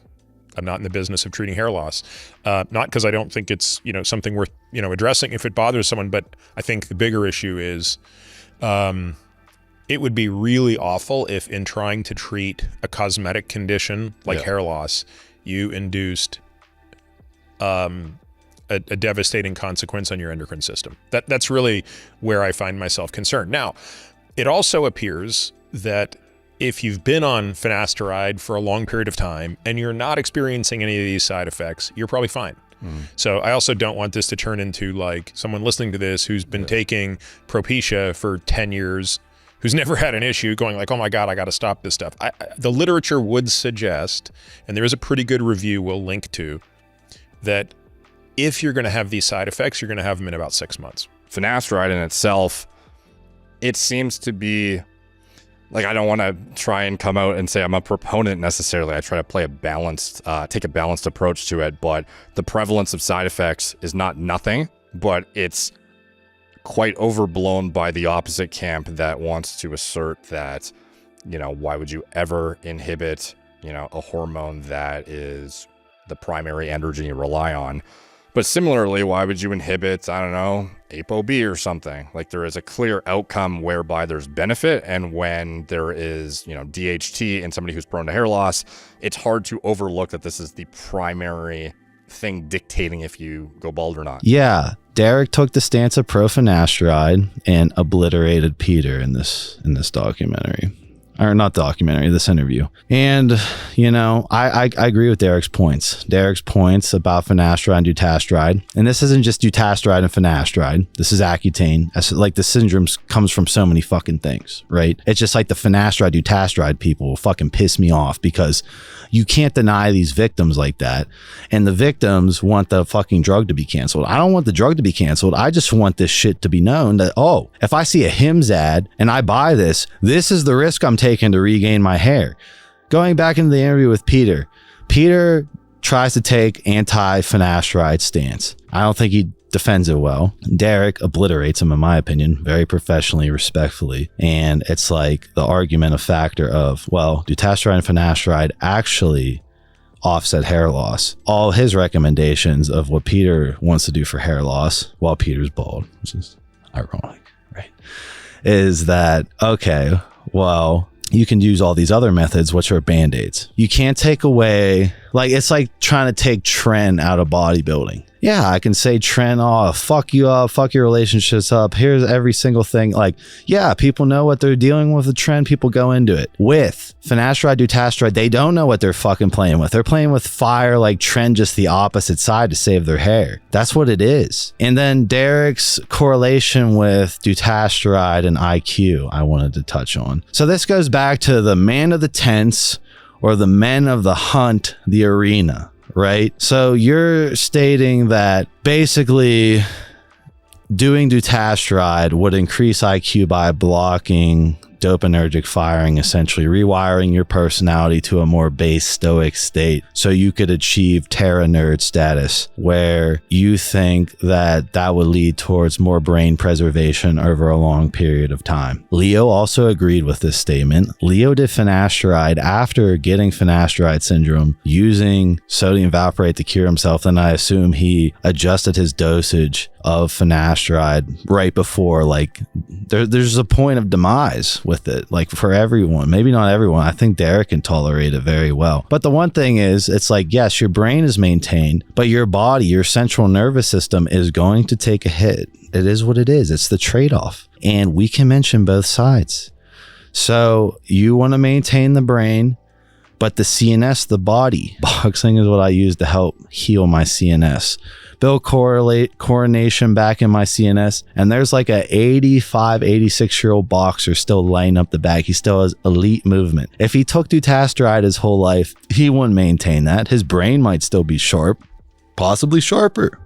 I'm not in the business of treating hair loss. Not because I don't think it's, you know, something worth, you know, addressing if it bothers someone, but I think the bigger issue is it would be really awful if in trying to treat a cosmetic condition like hair loss, you induced a devastating consequence on your endocrine system. That's really where I find myself concerned. Now, it also appears that if you've been on finasteride for a long period of time and you're not experiencing any of these side effects, you're probably fine. So I also don't want this to turn into like someone listening to this who's been taking Propecia for 10 years, who's never had an issue, going like, oh my God, I got to stop this stuff. The literature would suggest, and there is a pretty good review we'll link to, that if you're going to have these side effects, you're going to have them in about 6 months. Finasteride in itself, it seems to be, like, I don't want to try and come out and say I'm a proponent necessarily. I try to play a balanced, take a balanced approach to it, but the prevalence of side effects is not nothing, but it's quite overblown by the opposite camp that wants to assert that, you know, why would you ever inhibit, you know, a hormone that is the primary androgen you rely on? But similarly, why would you inhibit, I don't know, ApoB or something? Like, there is a clear outcome whereby there's benefit, and when there is, you know, DHT in somebody who's prone to hair loss, it's hard to overlook that this is the primary thing dictating if you go bald or not. Yeah, Derek took the stance of pro-finasteride and obliterated Peter in this documentary. Or not documentary, this interview. And, you know, I agree with Derek's points. Derek's points about finasteride and dutasteride. And this isn't just dutasteride and finasteride. This is accutane. Like, the syndrome comes from so many fucking things, right? It's just like the finasteride, dutasteride people will fucking piss me off because you can't deny these victims like that. And the victims want the fucking drug to be canceled. I don't want the drug to be canceled. I just want this shit to be known that, oh, if I see a Hims ad and I buy this, this is the risk I'm taking to regain my hair. Going back into the interview with Peter tries to take anti-finasteride stance. I don't think he defends it well. Derek obliterates him, in my opinion, very professionally, respectfully. And it's like the argument of factor of, well, dutasteride and finasteride actually offset hair loss. All his recommendations of what Peter wants to do for hair loss, while Peter's bald, which is ironic, right? Is that, okay, well, you can use all these other methods, which are band-aids. You can't take away, like, it's like trying to take trend out of bodybuilding. Yeah, I can say trend, oh, fuck you up, fuck your relationships up. Here's every single thing. Like, yeah, people know what they're dealing with, the trend, people go into it. With finasteride, dutasteride, they don't know what they're fucking playing with. They're playing with fire, like trend, just the opposite side to save their hair. That's what it is. And then Derek's correlation with dutasteride and IQ, I wanted to touch on. So this goes back to the man of the tents, or the men of the hunt, the arena. Right? So you're stating that basically doing dutasteride would increase IQ by blocking dopaminergic firing, essentially rewiring your personality to a more base stoic state so you could achieve Terra nerd status, where you think that that would lead towards more brain preservation over a long period of time. Leo also agreed with this statement. Leo did finasteride after getting finasteride syndrome, using sodium valproate to cure himself. Then I assume he adjusted his dosage of finasteride right before, like, there's a point of demise with it, like, for everyone. Maybe not everyone. I think Derek can tolerate it very well. But the one thing is, it's like, yes, your brain is maintained, but your body, your central nervous system is going to take a hit. It is what it is. It's the trade-off. And we can mention both sides. So you want to maintain the brain, but the CNS, the body. Boxing is what I use to help heal my CNS. Build coronation back in my CNS, and there's like a 85, 86-year-old boxer still lighting up the bag. He still has elite movement. If he took dutasteride his whole life, he wouldn't maintain that. His brain might still be sharp, possibly sharper,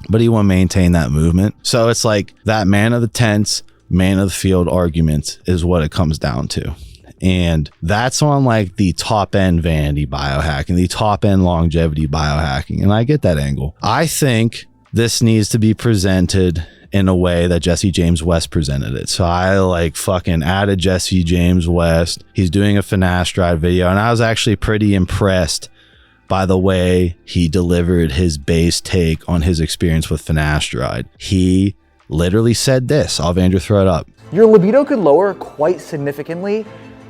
but he wouldn't maintain that movement. So it's like that man of the tents, man of the field argument is what it comes down to. And that's on like the top end vanity biohacking, the top end longevity biohacking. And I get that angle. I think this needs to be presented in a way that Jesse James West presented it. So I like fucking added Jesse James West. He's doing a finasteride video, and I was actually pretty impressed by the way he delivered his base take on his experience with finasteride. He literally said this. I'll have Andrew throw it up. Your libido could lower quite significantly.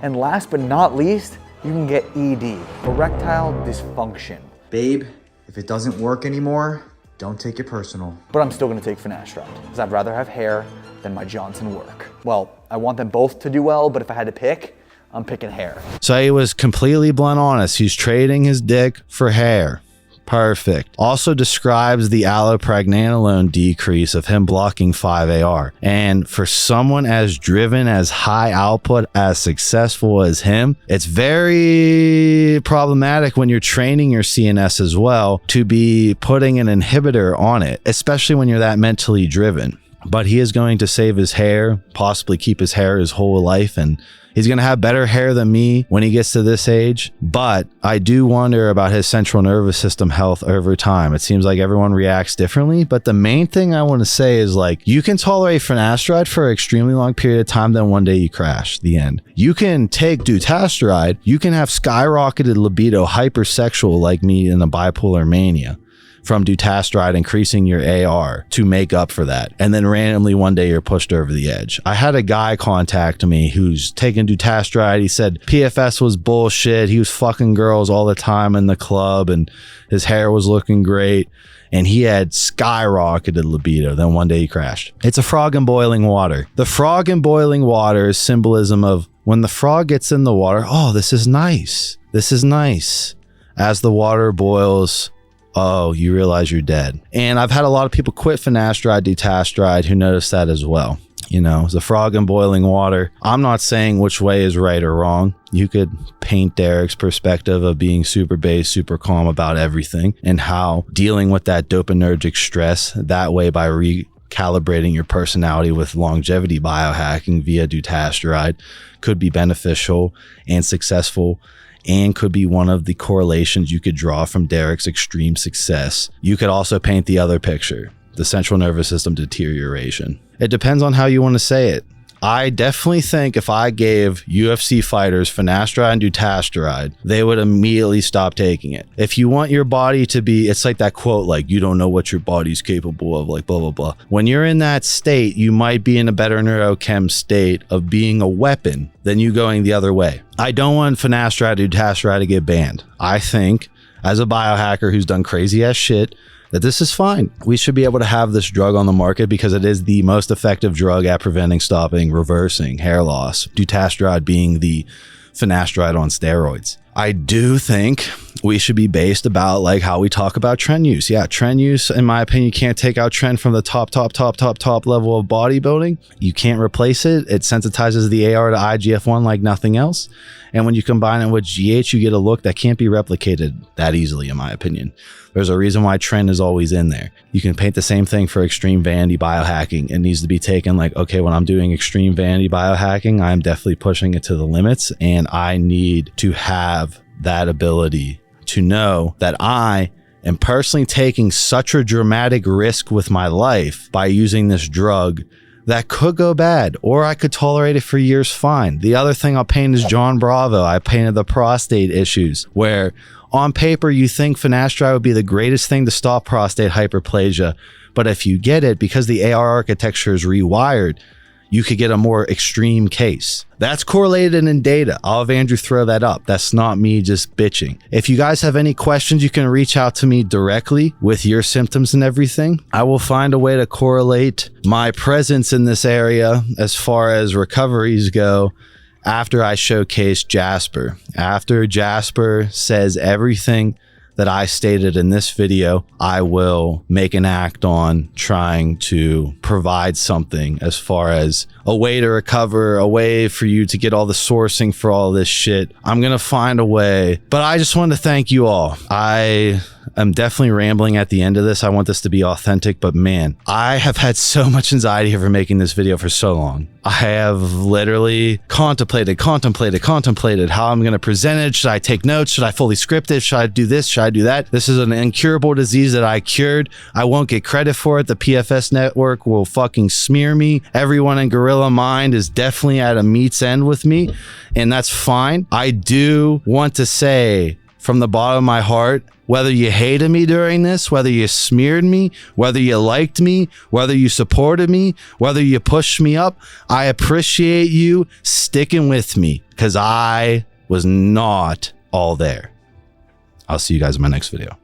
And last but not least, you can get ED, erectile dysfunction. Babe, if it doesn't work anymore, don't take it personal. But I'm still gonna take finasteride, because I'd rather have hair than my Johnson work. Well, I want them both to do well, but if I had to pick, I'm picking hair. So he was completely blunt honest. He's trading his dick for hair. Perfect. Also describes the allopregnanolone decrease of him blocking 5-AR. And for someone as driven, as high output, as successful as him, it's very problematic when you're training your CNS as well to be putting an inhibitor on it, especially when you're that mentally driven. But he is going to save his hair, possibly keep his hair his whole life, and he's going to have better hair than me when he gets to this age. But I do wonder about his central nervous system health over time. It seems like everyone reacts differently. But the main thing I want to say is, like, you can tolerate finasteride for an extremely long period of time, then one day you crash. The end. You can take dutasteride. You can have skyrocketed libido, hypersexual like me in a bipolar mania from dutasteride increasing your AR to make up for that. And then randomly one day you're pushed over the edge. I had a guy contact me who's taking dutasteride. He said PFS was bullshit. He was fucking girls all the time in the club and his hair was looking great. And he had skyrocketed libido. Then one day he crashed. It's a frog in boiling water. The frog in boiling water is symbolism of when the frog gets in the water, oh, this is nice. This is nice. As the water boils, oh, you realize you're dead. And I've had a lot of people quit finasteride, dutasteride who noticed that as well. You know, it's a frog in boiling water. I'm not saying which way is right or wrong. You could paint Derek's perspective of being super base, super calm about everything and how dealing with that dopaminergic stress that way by recalibrating your personality with longevity biohacking via dutasteride could be beneficial and successful, and could be one of the correlations you could draw from Derek's extreme success. You could also paint the other picture, the central nervous system deterioration. It depends on how you want to say it. I definitely think if I gave UFC fighters finasteride and dutasteride, they would immediately stop taking it. If you want your body to be, it's like that quote, like, you don't know what your body's capable of, like blah, blah, blah. When you're in that state, you might be in a better neurochem state of being a weapon than you going the other way. I don't want finasteride and dutasteride to get banned. I think, as a biohacker who's done crazy ass shit, that this is fine. We should be able to have this drug on the market because it is the most effective drug at preventing, stopping, reversing hair loss. Dutasteride being the finasteride on steroids. I do think we should be based about like how we talk about trend use. Yeah, trend use, in my opinion, you can't take out trend from the top level of bodybuilding. You can't replace it. It sensitizes the AR to IGF-1 like nothing else. And when you combine it with GH, you get a look that can't be replicated that easily, in my opinion. There's a reason why trend is always in there. You can paint the same thing for extreme vanity biohacking. It needs to be taken like, okay, when I'm doing extreme vanity biohacking, I'm definitely pushing it to the limits, and I need to have that ability to know that I am personally taking such a dramatic risk with my life by using this drug that could go bad, or I could tolerate it for years fine. The other thing I'll paint is John Bravo. I painted the prostate issues, where on paper you think finasteride would be the greatest thing to stop prostate hyperplasia, but if you get it, because the AR architecture is rewired, you could get a more extreme case. That's correlated in data. I'll have Andrew throw that up. That's not me just bitching. If you guys have any questions, you can reach out to me directly with your symptoms and everything. I will find a way to correlate my presence in this area as far as recoveries go after I showcase Jasper. After Jasper says everything that I stated in this video, I will make an act on trying to provide something as far as a way to recover, a way for you to get all the sourcing for all this shit. I'm gonna find a way, but I just want to thank you all. I'm definitely rambling at the end of this. I want this to be authentic, but man, I have had so much anxiety over making this video for so long. I have literally contemplated how I'm going to present it. Should I take notes? Should I fully script it? Should I do this? Should I do that? This is an incurable disease that I cured. I won't get credit for it. The PFS network will fucking smear me. Everyone in Gorilla Mind is definitely at a meet's end with me, and that's fine. I do want to say from the bottom of my heart, whether you hated me during this, whether you smeared me, whether you liked me, whether you supported me, whether you pushed me up, I appreciate you sticking with me because I was not all there. I'll see you guys in my next video.